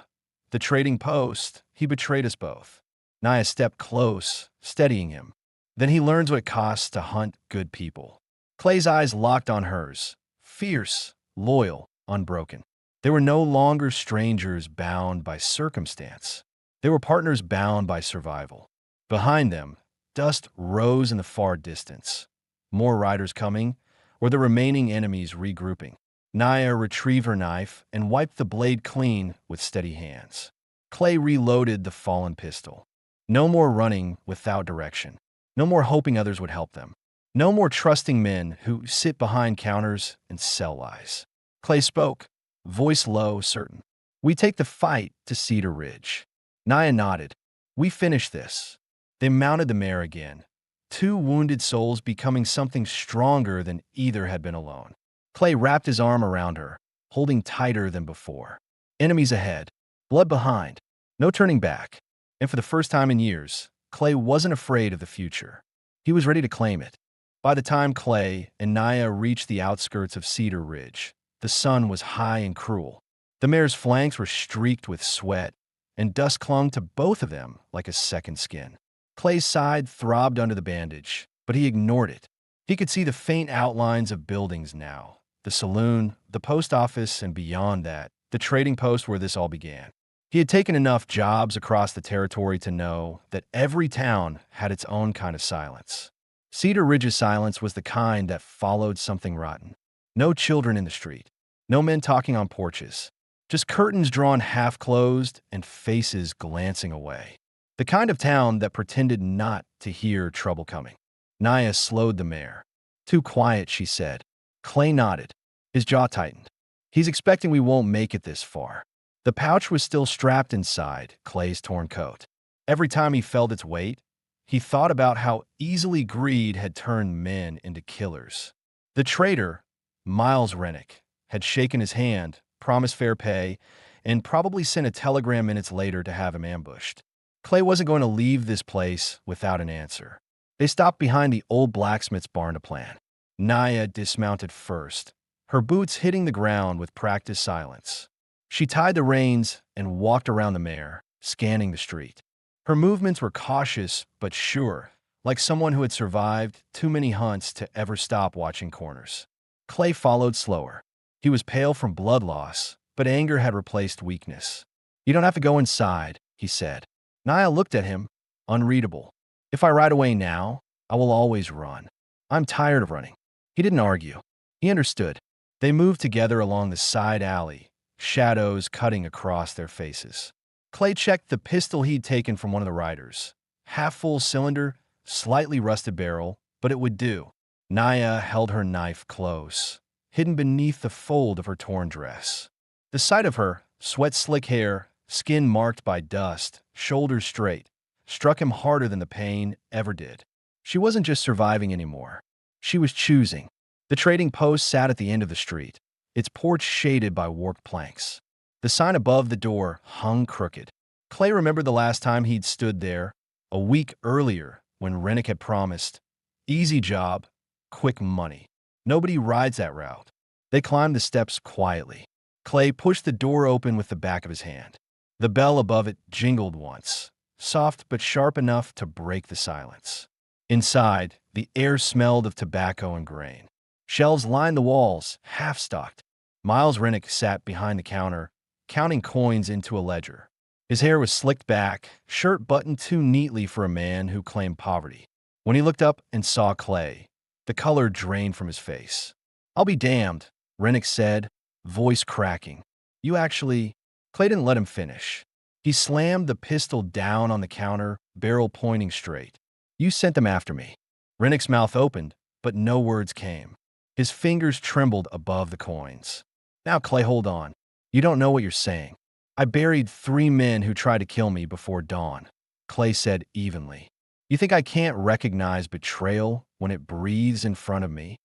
the trading post, he betrayed us both. Naya stepped close, steadying him. Then he learns what it costs to hunt good people. Clay's eyes locked on hers, fierce, loyal, unbroken. They were no longer strangers bound by circumstance. They were partners bound by survival. Behind them, dust rose in the far distance. More riders coming, or the remaining enemies regrouping. Naya retrieved her knife and wiped the blade clean with steady hands. Clay reloaded the fallen pistol. No more running without direction. No more hoping others would help them. No more trusting men who sit behind counters and sell lies. Clay spoke, voice low, certain. We take the fight to Cedar Ridge. Naya nodded. We finish this. They mounted the mare again. Two wounded souls becoming something stronger than either had been alone. Clay wrapped his arm around her, holding tighter than before. Enemies ahead, blood behind, no turning back. And for the first time in years, Clay wasn't afraid of the future. He was ready to claim it. By the time Clay and Naya reached the outskirts of Cedar Ridge, the sun was high and cruel. The mare's flanks were streaked with sweat, and dust clung to both of them like a second skin. Clay's side throbbed under the bandage, but he ignored it. He could see the faint outlines of buildings now. The saloon, the post office, and beyond that, the trading post where this all began. He had taken enough jobs across the territory to know that every town had its own kind of silence. Cedar Ridge's silence was the kind that followed something rotten. No children in the street. No men talking on porches. Just curtains drawn half closed and faces glancing away. The kind of town that pretended not to hear trouble coming. Naya slowed the mare. Too quiet, she said. Clay nodded. His jaw tightened. He's expecting we won't make it this far. The pouch was still strapped inside Clay's torn coat. Every time he felt its weight, he thought about how easily greed had turned men into killers. The trader, Miles Rennick, had shaken his hand, promised fair pay, and probably sent a telegram minutes later to have him ambushed. Clay wasn't going to leave this place without an answer. They stopped behind the old blacksmith's barn to plan. Naya dismounted first, her boots hitting the ground with practiced silence. She tied the reins and walked around the mare, scanning the street. Her movements were cautious but sure, like someone who had survived too many hunts to ever stop watching corners. Clay followed slower. He was pale from blood loss, but anger had replaced weakness. You don't have to go inside, he said. Naya looked at him, unreadable. If I ride away now, I will always run. I'm tired of running. He didn't argue. He understood. They moved together along the side alley, shadows cutting across their faces. Clay checked the pistol he'd taken from one of the riders. Half-full cylinder, slightly rusted barrel, but it would do. Naya held her knife close, hidden beneath the fold of her torn dress. The sight of her, sweat-slick hair, skin marked by dust, shoulders straight, struck him harder than the pain ever did. She wasn't just surviving anymore. She was choosing. The trading post sat at the end of the street, its porch shaded by warped planks. The sign above the door hung crooked. Clay remembered the last time he'd stood there, a week earlier, when Rennick had promised, easy job, quick money. Nobody rides that route. They climbed the steps quietly. Clay pushed the door open with the back of his hand. The bell above it jingled once, soft but sharp enough to break the silence. Inside, the air smelled of tobacco and grain. Shelves lined the walls, half-stocked. Miles Rennick sat behind the counter, counting coins into a ledger. His hair was slicked back, shirt buttoned too neatly for a man who claimed poverty. When he looked up and saw Clay, the color drained from his face. I'll be damned, Rennick said, voice cracking. You actually... Clay didn't let him finish. He slammed the pistol down on the counter, barrel pointing straight. You sent them after me. Rennick's mouth opened, but no words came. His fingers trembled above the coins. Now, Clay, hold on. You don't know what you're saying. I buried 3 men who tried to kill me before dawn, Clay said evenly. You think I can't recognize betrayal when it breathes in front of me?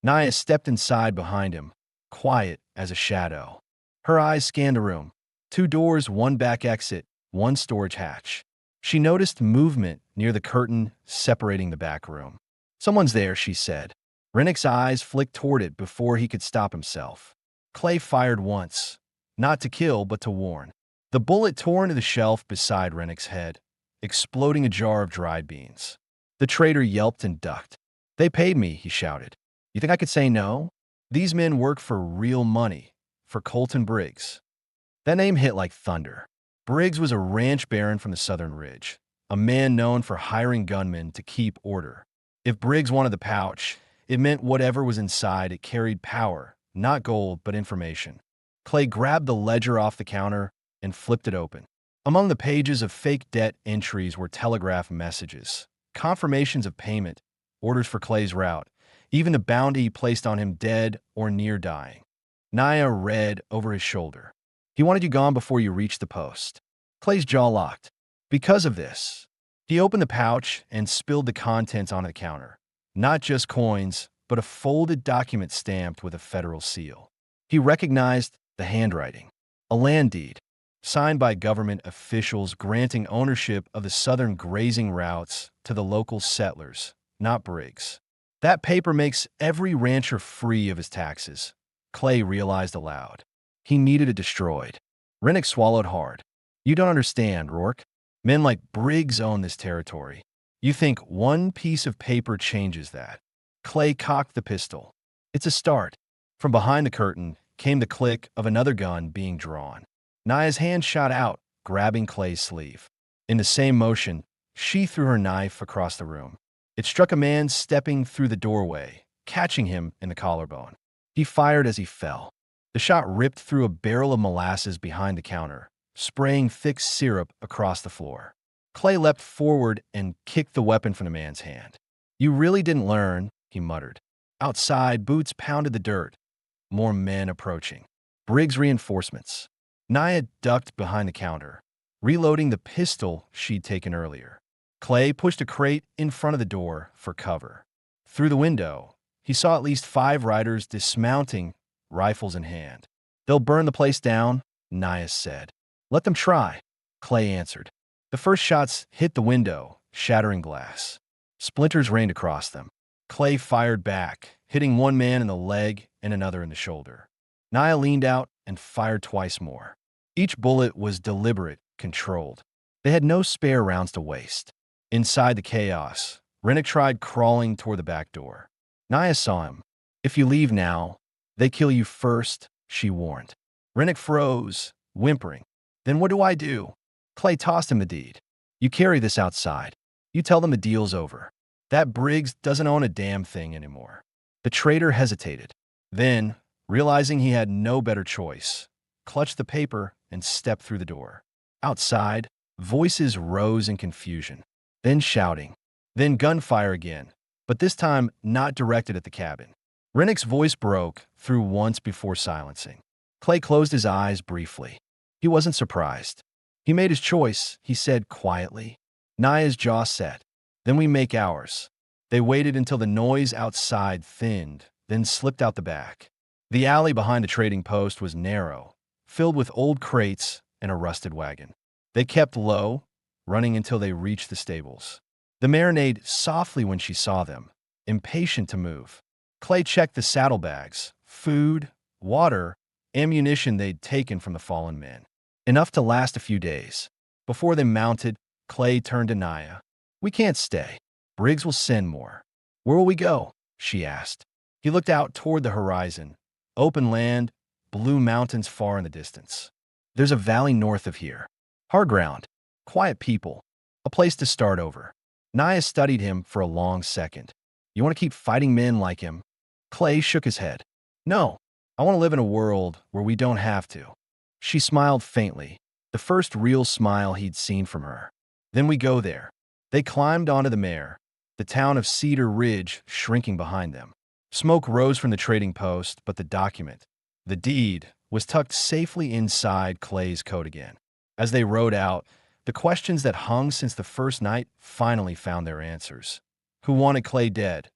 Naya stepped inside behind him, quiet as a shadow. Her eyes scanned the room. 2 doors, 1 back exit, 1 storage hatch. She noticed movement near the curtain separating the back room. Someone's there, she said. Rennick's eyes flicked toward it before he could stop himself. Clay fired once, not to kill but to warn. The bullet tore into the shelf beside Rennick's head, exploding a jar of dried beans. The trader yelped and ducked. They paid me, he shouted. You think I could say no? These men work for real money, for Colton Briggs. That name hit like thunder. Briggs was a ranch baron from the Southern Ridge, a man known for hiring gunmen to keep order. If Briggs wanted the pouch, it meant whatever was inside it carried power, not gold, but information. Clay grabbed the ledger off the counter and flipped it open. Among the pages of fake debt entries were telegraph messages, confirmations of payment, orders for Clay's route, even the bounty placed on him dead or near dying. Naya read over his shoulder. He wanted you gone before you reached the post. Clay's jaw locked. Because of this, he opened the pouch and spilled the contents onto the counter. Not just coins, but a folded document stamped with a federal seal. He recognized the handwriting. A land deed, signed by government officials granting ownership of the southern grazing routes to the local settlers, not Briggs. That paper makes every rancher free of his taxes, Clay realized aloud. He needed it destroyed. Rennick swallowed hard. You don't understand, Rourke. Men like Briggs own this territory. You think one piece of paper changes that. Clay cocked the pistol. It's a start. From behind the curtain came the click of another gun being drawn. Naya's hand shot out, grabbing Clay's sleeve. In the same motion, she threw her knife across the room. It struck a man stepping through the doorway, catching him in the collarbone. He fired as he fell. The shot ripped through a barrel of molasses behind the counter, spraying thick syrup across the floor. Clay leapt forward and kicked the weapon from the man's hand. You really didn't learn, he muttered. Outside, boots pounded the dirt. More men approaching. Briggs reinforcements. Naya ducked behind the counter, reloading the pistol she'd taken earlier. Clay pushed a crate in front of the door for cover. Through the window, he saw at least 5 riders dismounting, rifles in hand. They'll burn the place down, Naya said. Let them try, Clay answered. The first shots hit the window, shattering glass. Splinters rained across them. Clay fired back, hitting one man in the leg and another in the shoulder. Naya leaned out and fired twice more. Each bullet was deliberate, controlled. They had no spare rounds to waste. Inside the chaos, Rennick tried crawling toward the back door. Naya saw him. If you leave now, they kill you first, she warned. Rennick froze, whimpering. Then what do I do? Clay tossed him the deed. You carry this outside. You tell them the deal's over. That Briggs doesn't own a damn thing anymore. The traitor hesitated. Then, realizing he had no better choice, clutched the paper and stepped through the door. Outside, voices rose in confusion, then shouting, then gunfire again, but this time not directed at the cabin. Rennick's voice broke through once before silencing. Clay closed his eyes briefly. He wasn't surprised. He made his choice, he said quietly. Naya's jaw set. Then we make ours. They waited until the noise outside thinned, then slipped out the back. The alley behind the trading post was narrow, filled with old crates and a rusted wagon. They kept low, running until they reached the stables. The mare neighed softly when she saw them, impatient to move. Clay checked the saddlebags, food, water, ammunition they'd taken from the fallen men. Enough to last a few days. Before they mounted, Clay turned to Naya. We can't stay. Briggs will send more. Where will we go? She asked. He looked out toward the horizon. Open land, blue mountains far in the distance. There's a valley north of here. Hard ground, quiet people, a place to start over. Naya studied him for a long second. You want to keep fighting men like him? Clay shook his head. No, I want to live in a world where we don't have to. She smiled faintly, the first real smile he'd seen from her. Then we go there. They climbed onto the mare, the town of Cedar Ridge shrinking behind them. Smoke rose from the trading post, but the document, the deed, was tucked safely inside Clay's coat again. As they rode out, the questions that hung since the first night finally found their answers. Who wanted Clay dead?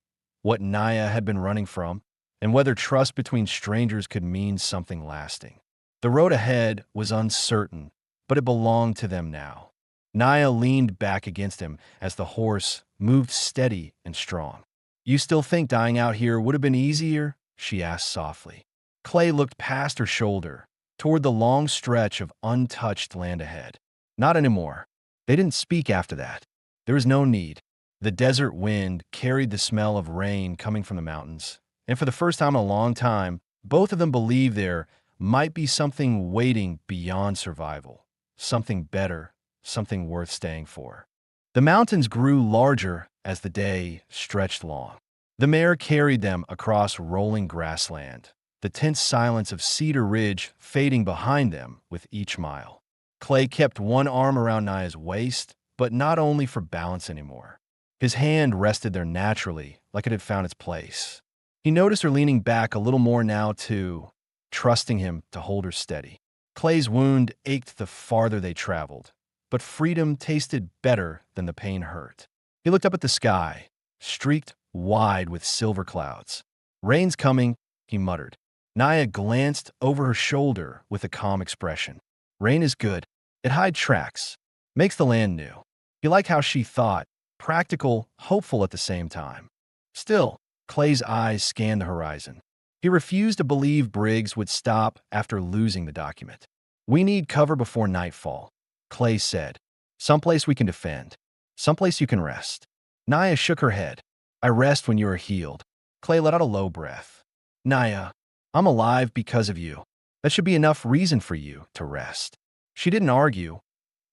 What Naya had been running from? And whether trust between strangers could mean something lasting. The road ahead was uncertain, but it belonged to them now. Naya leaned back against him as the horse moved steady and strong. You still think dying out here would have been easier? She asked softly. Clay looked past her shoulder, toward the long stretch of untouched land ahead. Not anymore. They didn't speak after that. There was no need. The desert wind carried the smell of rain coming from the mountains, and for the first time in a long time, both of them believed there might be something waiting beyond survival, something better, something worth staying for. The mountains grew larger as the day stretched long. The mare carried them across rolling grassland, the tense silence of Cedar Ridge fading behind them with each mile. Clay kept one arm around Naya's waist, but not only for balance anymore. His hand rested there naturally, like it had found its place. He noticed her leaning back a little more now, too, trusting him to hold her steady. Clay's wound ached the farther they traveled, but freedom tasted better than the pain hurt. He looked up at the sky, streaked wide with silver clouds. "Rain's coming," he muttered. Naya glanced over her shoulder with a calm expression. "Rain is good. It hides tracks, makes the land new." He liked how she thought, practical, hopeful at the same time. Still, Clay's eyes scanned the horizon. He refused to believe Briggs would stop after losing the document. "We need cover before nightfall," Clay said. "Someplace we can defend. Someplace you can rest." Naya shook her head. "I rest when you are healed." Clay let out a low breath. "Naya, I'm alive because of you. That should be enough reason for you to rest." She didn't argue,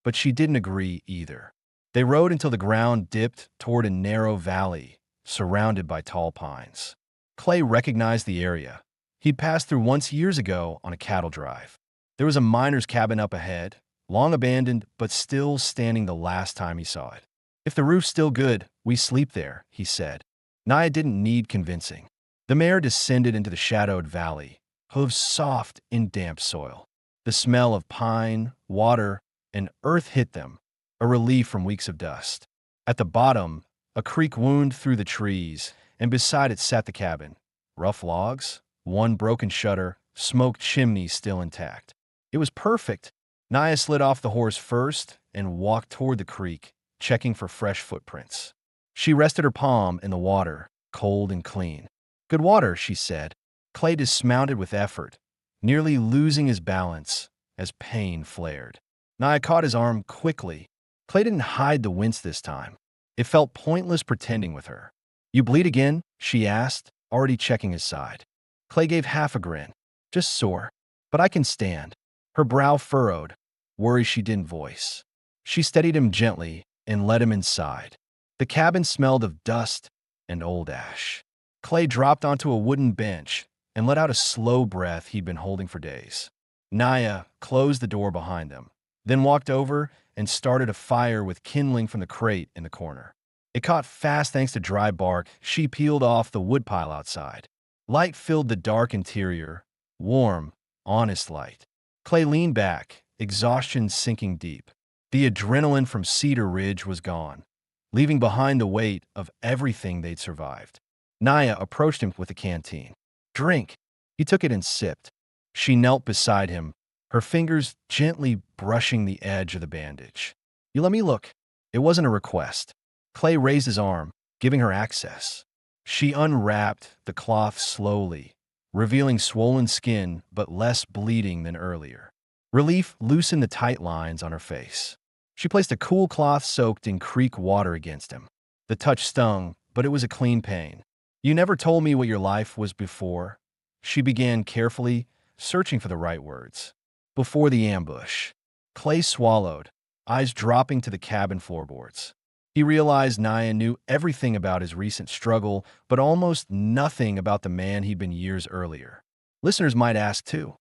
but she didn't agree either. They rode until the ground dipped toward a narrow valley surrounded by tall pines. Clay recognized the area. He'd passed through once years ago on a cattle drive. There was a miner's cabin up ahead, long abandoned but still standing the last time he saw it. "If the roof's still good, we sleep there," he said. Naya didn't need convincing. The mare descended into the shadowed valley, hooves soft in damp soil. The smell of pine, water, and earth hit them, a relief from weeks of dust. At the bottom, a creek wound through the trees, and beside it sat the cabin. Rough logs, one broken shutter, smoked chimney still intact. It was perfect. Naya slid off the horse first and walked toward the creek, checking for fresh footprints. She rested her palm in the water, cold and clean. "Good water," she said. Clay dismounted with effort, nearly losing his balance as pain flared. Naya caught his arm quickly. Clay didn't hide the wince this time. It felt pointless pretending with her. "You bleed again?" she asked, already checking his side. Clay gave half a grin. "Just sore. But I can stand." Her brow furrowed, worry she didn't voice. She steadied him gently and led him inside. The cabin smelled of dust and old ash. Clay dropped onto a wooden bench and let out a slow breath he'd been holding for days. Naya closed the door behind them, then walked over and started a fire with kindling from the crate in the corner. It caught fast thanks to dry bark she peeled off the woodpile outside. Light filled the dark interior, warm, honest light. Clay leaned back, exhaustion sinking deep. The adrenaline from Cedar Ridge was gone, leaving behind the weight of everything they'd survived. Naya approached him with a canteen. "Drink." He took it and sipped. She knelt beside him, her fingers gently brushing the edge of the bandage. "You let me look." It wasn't a request. Clay raised his arm, giving her access. She unwrapped the cloth slowly, revealing swollen skin but less bleeding than earlier. Relief loosened the tight lines on her face. She placed a cool cloth soaked in creek water against him. The touch stung, but it was a clean pain. "You never told me what your life was before," she began carefully, searching for the right words. "Before the ambush." Clay swallowed, eyes dropping to the cabin floorboards. He realized Naya knew everything about his recent struggle, but almost nothing about the man he'd been years earlier. Listeners might ask, too,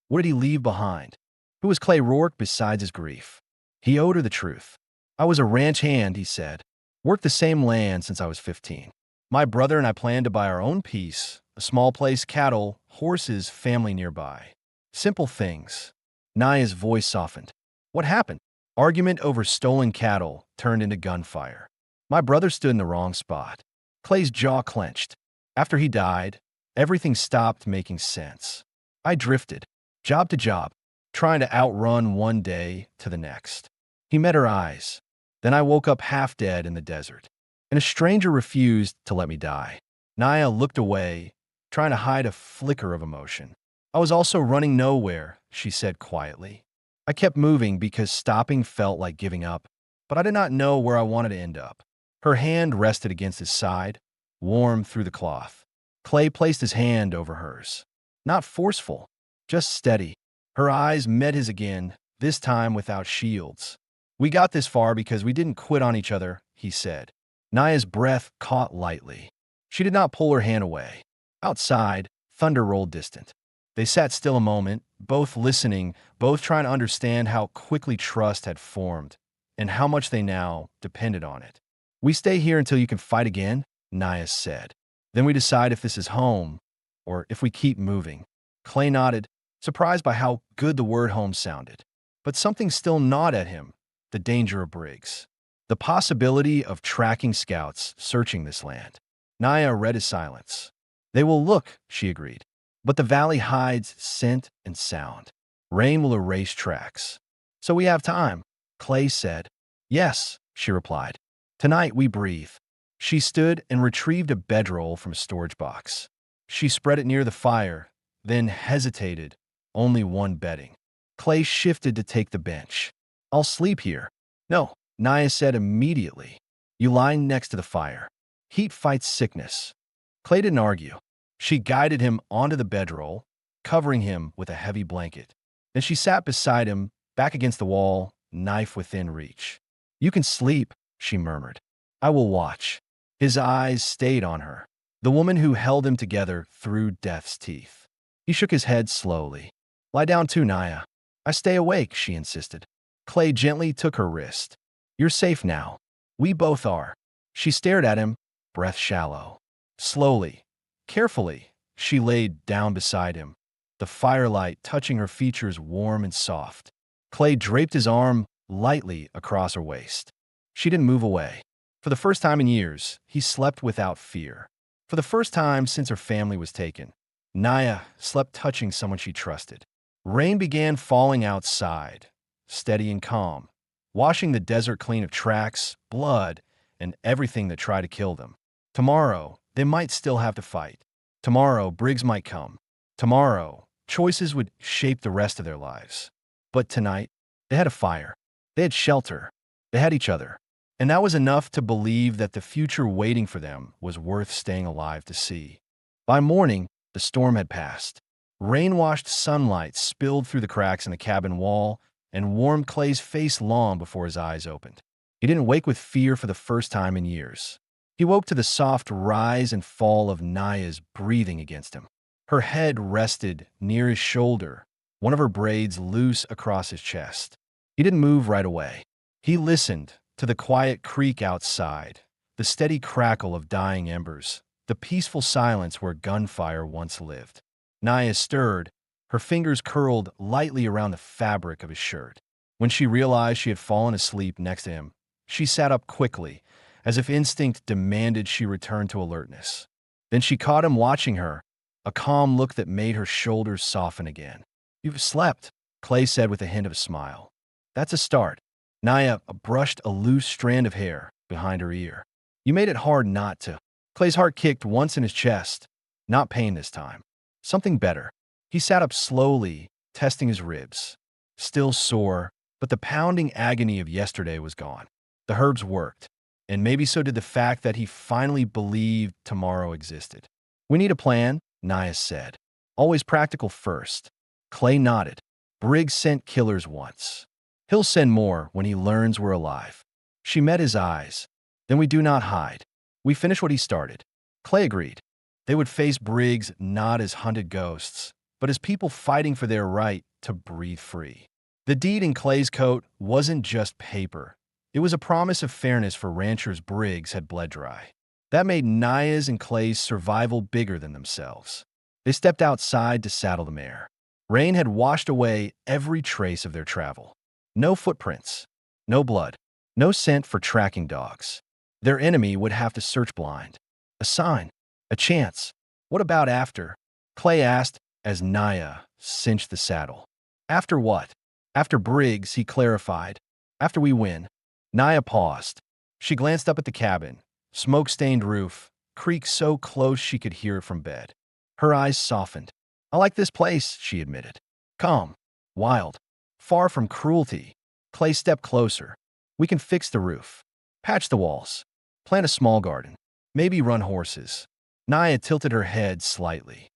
what did he leave behind? Who was Clay Rourke besides his grief? He owed her the truth. "I was a ranch hand," he said. "Worked the same land since I was 15. My brother and I planned to buy our own piece, a small place, cattle, horses, family nearby. Simple things." Naya's voice softened. "What happened?" Argument over stolen cattle turned into gunfire. "My brother stood in the wrong spot." Clay's jaw clenched. "After he died, everything stopped making sense. I drifted, job to job, trying to outrun one day to the next." He met her eyes. "Then I woke up half dead in the desert, and a stranger refused to let me die." Naya looked away, trying to hide a flicker of emotion. "I was also running nowhere," she said quietly. "I kept moving because stopping felt like giving up, but I did not know where I wanted to end up." Her hand rested against his side, warm through the cloth. Clay placed his hand over hers. Not forceful, Just steady. Her eyes met his again, this time without shields. We got this far because we didn't quit on each other, he said. Naya's breath caught lightly. She did not pull her hand away. Outside, thunder rolled distant. They sat still a moment, both listening, both trying to understand how quickly trust had formed, and how much they now depended on it. We stay here until you can fight again, Naya said. Then we decide if this is home, or if we keep moving. Clay nodded, surprised by how good the word home sounded. But something still gnawed at him, the danger of Briggs. The possibility of tracking scouts searching this land. Naya read his silence. They will look, she agreed. But the valley hides scent and sound. Rain will erase tracks. So we have time, Clay said. Yes, she replied. Tonight we breathe. She stood and retrieved a bedroll from a storage box. She spread it near the fire, then hesitated, only one bedding. Clay shifted to take the bench. I'll sleep here. No, Naya said immediately. You lie next to the fire. Heat fights sickness. Clay didn't argue. She guided him onto the bedroll, covering him with a heavy blanket. Then she sat beside him, back against the wall, knife within reach. You can sleep, she murmured. I will watch. His eyes stayed on her, the woman who held him together through death's teeth. He shook his head slowly. Lie down too, Naya. I stay awake, she insisted. Clay gently took her wrist. You're safe now. We both are. She stared at him, breath shallow. Slowly, carefully, she laid down beside him, the firelight touching her features warm and soft. Clay draped his arm lightly across her waist. She didn't move away. For the first time in years, he slept without fear. For the first time since her family was taken, Naya slept touching someone she trusted. Rain began falling outside, steady and calm, washing the desert clean of tracks, blood, and everything that tried to kill them. Tomorrow, they might still have to fight. Tomorrow, Briggs might come. Tomorrow, choices would shape the rest of their lives. But tonight, they had a fire. They had shelter. They had each other. And that was enough to believe that the future waiting for them was worth staying alive to see. By morning, the storm had passed. Rain-washed sunlight spilled through the cracks in the cabin wall and warmed Clay's face long before his eyes opened. He didn't wake with fear for the first time in years. He woke to the soft rise and fall of Naya's breathing against him. Her head rested near his shoulder, one of her braids loose across his chest. He didn't move right away. He listened to the quiet creak outside, the steady crackle of dying embers, the peaceful silence where gunfire once lived. Naya stirred, her fingers curled lightly around the fabric of his shirt. When she realized she had fallen asleep next to him, she sat up quickly, as if instinct demanded she return to alertness. Then she caught him watching her, a calm look that made her shoulders soften again. You've slept, Clay said with a hint of a smile. That's a start. Naya brushed a loose strand of hair behind her ear. You made it hard not to. Clay's heart kicked once in his chest. Not pain this time. Something better. He sat up slowly, testing his ribs. Still sore, but the pounding agony of yesterday was gone. The herbs worked, and maybe so did the fact that he finally believed tomorrow existed. We need a plan, Naya said. Always practical first. Clay nodded. Briggs sent killers once. He'll send more when he learns we're alive. She met his eyes. Then we do not hide. We finish what he started. Clay agreed. They would face Briggs not as hunted ghosts, but as people fighting for their right to breathe free. The deed in Clay's coat wasn't just paper. It was a promise of fairness for ranchers Briggs had bled dry. That made Naya's and Clay's survival bigger than themselves. They stepped outside to saddle the mare. Rain had washed away every trace of their travel. No footprints, no blood, no scent for tracking dogs. Their enemy would have to search blind. A sign, a chance. What about after? Clay asked as Naya cinched the saddle. After what? After Briggs, he clarified. After we win. Naya paused. She glanced up at the cabin. Smoke-stained roof, creak so close she could hear it from bed. Her eyes softened. I like this place, she admitted. Calm, wild, far from cruelty. Clay stepped closer. We can fix the roof, patch the walls, plant a small garden, maybe run horses. Naya tilted her head slightly.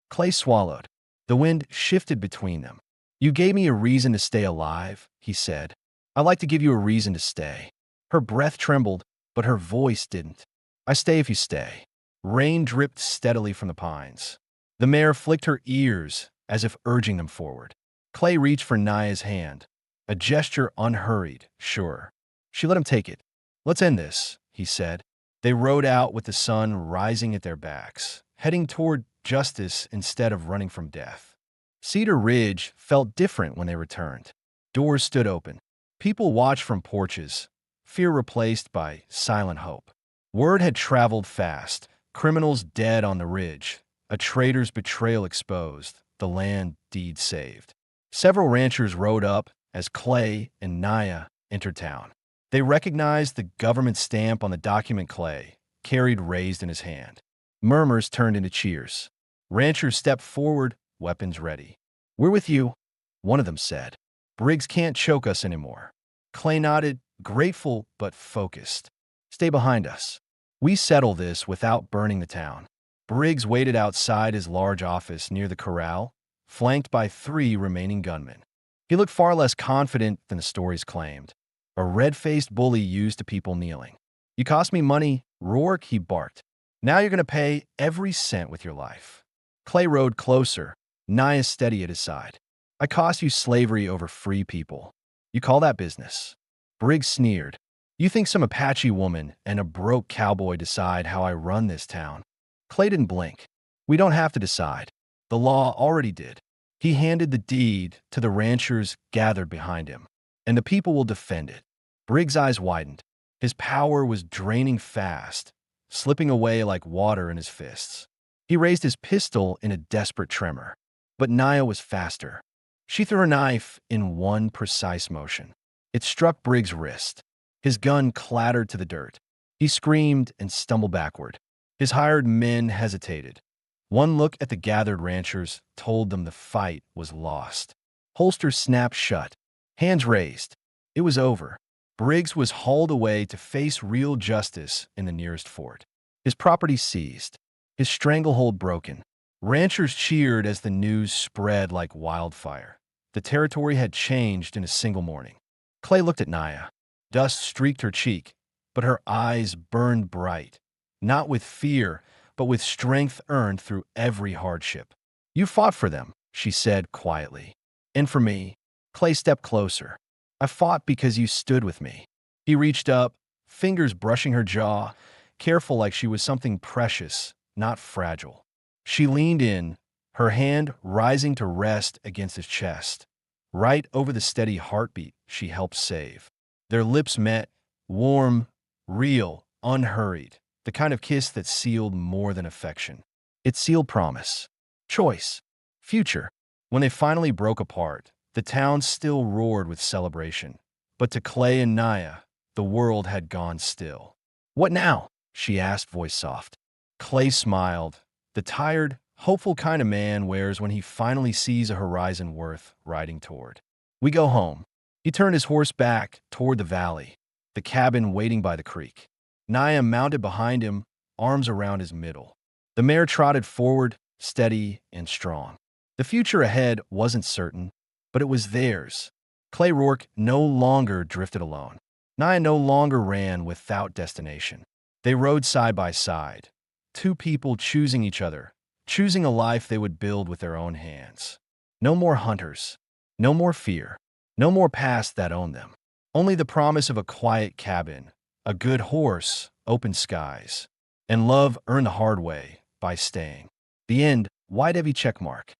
Clay swallowed. The wind shifted between them. "You gave me a reason to stay alive," he said. "I'd like to give you a reason to stay." Her breath trembled, but her voice didn't. "I stay if you stay." Rain dripped steadily from the pines. The mare flicked her ears as if urging them forward. Clay reached for Naya's hand, a gesture unhurried, sure. She let him take it. "Let's end this," he said. They rode out with the sun rising at their backs, heading toward justice instead of running from death. Cedar Ridge felt different when they returned. Doors stood open. People watched from porches, fear replaced by silent hope. Word had traveled fast, criminals dead on the ridge, a traitor's betrayal exposed, the land deed saved. Several ranchers rode up as Clay and Naya entered town. They recognized the government stamp on the document Clay carried raised in his hand. Murmurs turned into cheers. Ranchers stepped forward, weapons ready. "We're with you," one of them said. "Briggs can't choke us anymore." Clay nodded, grateful but focused. "Stay behind us. We settle this without burning the town." Briggs waited outside his large office near the corral, flanked by 3 remaining gunmen. He looked far less confident than the stories claimed. A red-faced bully used to people kneeling. "You cost me money, Rourke," he barked. "Now you're going to pay every cent with your life." Clay rode closer, Naya steady at his side. "I cost you slavery over free people. You call that business?" Briggs sneered. "You think some Apache woman and a broke cowboy decide how I run this town?" Clay didn't blink. "We don't have to decide. The law already did." He handed the deed to the ranchers gathered behind him. "And the people will defend it." Briggs' eyes widened. His power was draining fast, slipping away like water in his fists. He raised his pistol in a desperate tremor. But Naya was faster. She threw her knife in one precise motion. It struck Briggs' wrist. His gun clattered to the dirt. He screamed and stumbled backward. His hired men hesitated. One look at the gathered ranchers told them the fight was lost. Holsters snapped shut. Hands raised. It was over. Briggs was hauled away to face real justice in the nearest fort. His property seized. His stranglehold broken. Ranchers cheered as the news spread like wildfire. The territory had changed in a single morning. Clay looked at Naya. Dust streaked her cheek, but her eyes burned bright, not with fear, but with strength earned through every hardship. "You fought for them," she said quietly. "And for me." Clay stepped closer. "I fought because you stood with me." He reached up, fingers brushing her jaw, careful like she was something precious, not fragile. She leaned in, her hand rising to rest against his chest, right over the steady heartbeat she helped save. Their lips met, warm, real, unhurried, the kind of kiss that sealed more than affection. It sealed promise, choice, future. When they finally broke apart, the town still roared with celebration. But to Clay and Naya, the world had gone still. "What now?" she asked, voice soft. Clay smiled, the tired, hopeful kind of man wears when he finally sees a horizon worth riding toward. "We go home." He turned his horse back toward the valley, the cabin waiting by the creek. Naya mounted behind him, arms around his middle. The mare trotted forward, steady and strong. The future ahead wasn't certain, but it was theirs. Clay Rourke no longer drifted alone. Naya no longer ran without destination. They rode side by side, 2 people choosing each other, choosing a life they would build with their own hands. No more hunters, no more fear, no more past that owned them. Only the promise of a quiet cabin, a good horse, open skies, and love earned the hard way by staying. The end, wide heavy checkmark.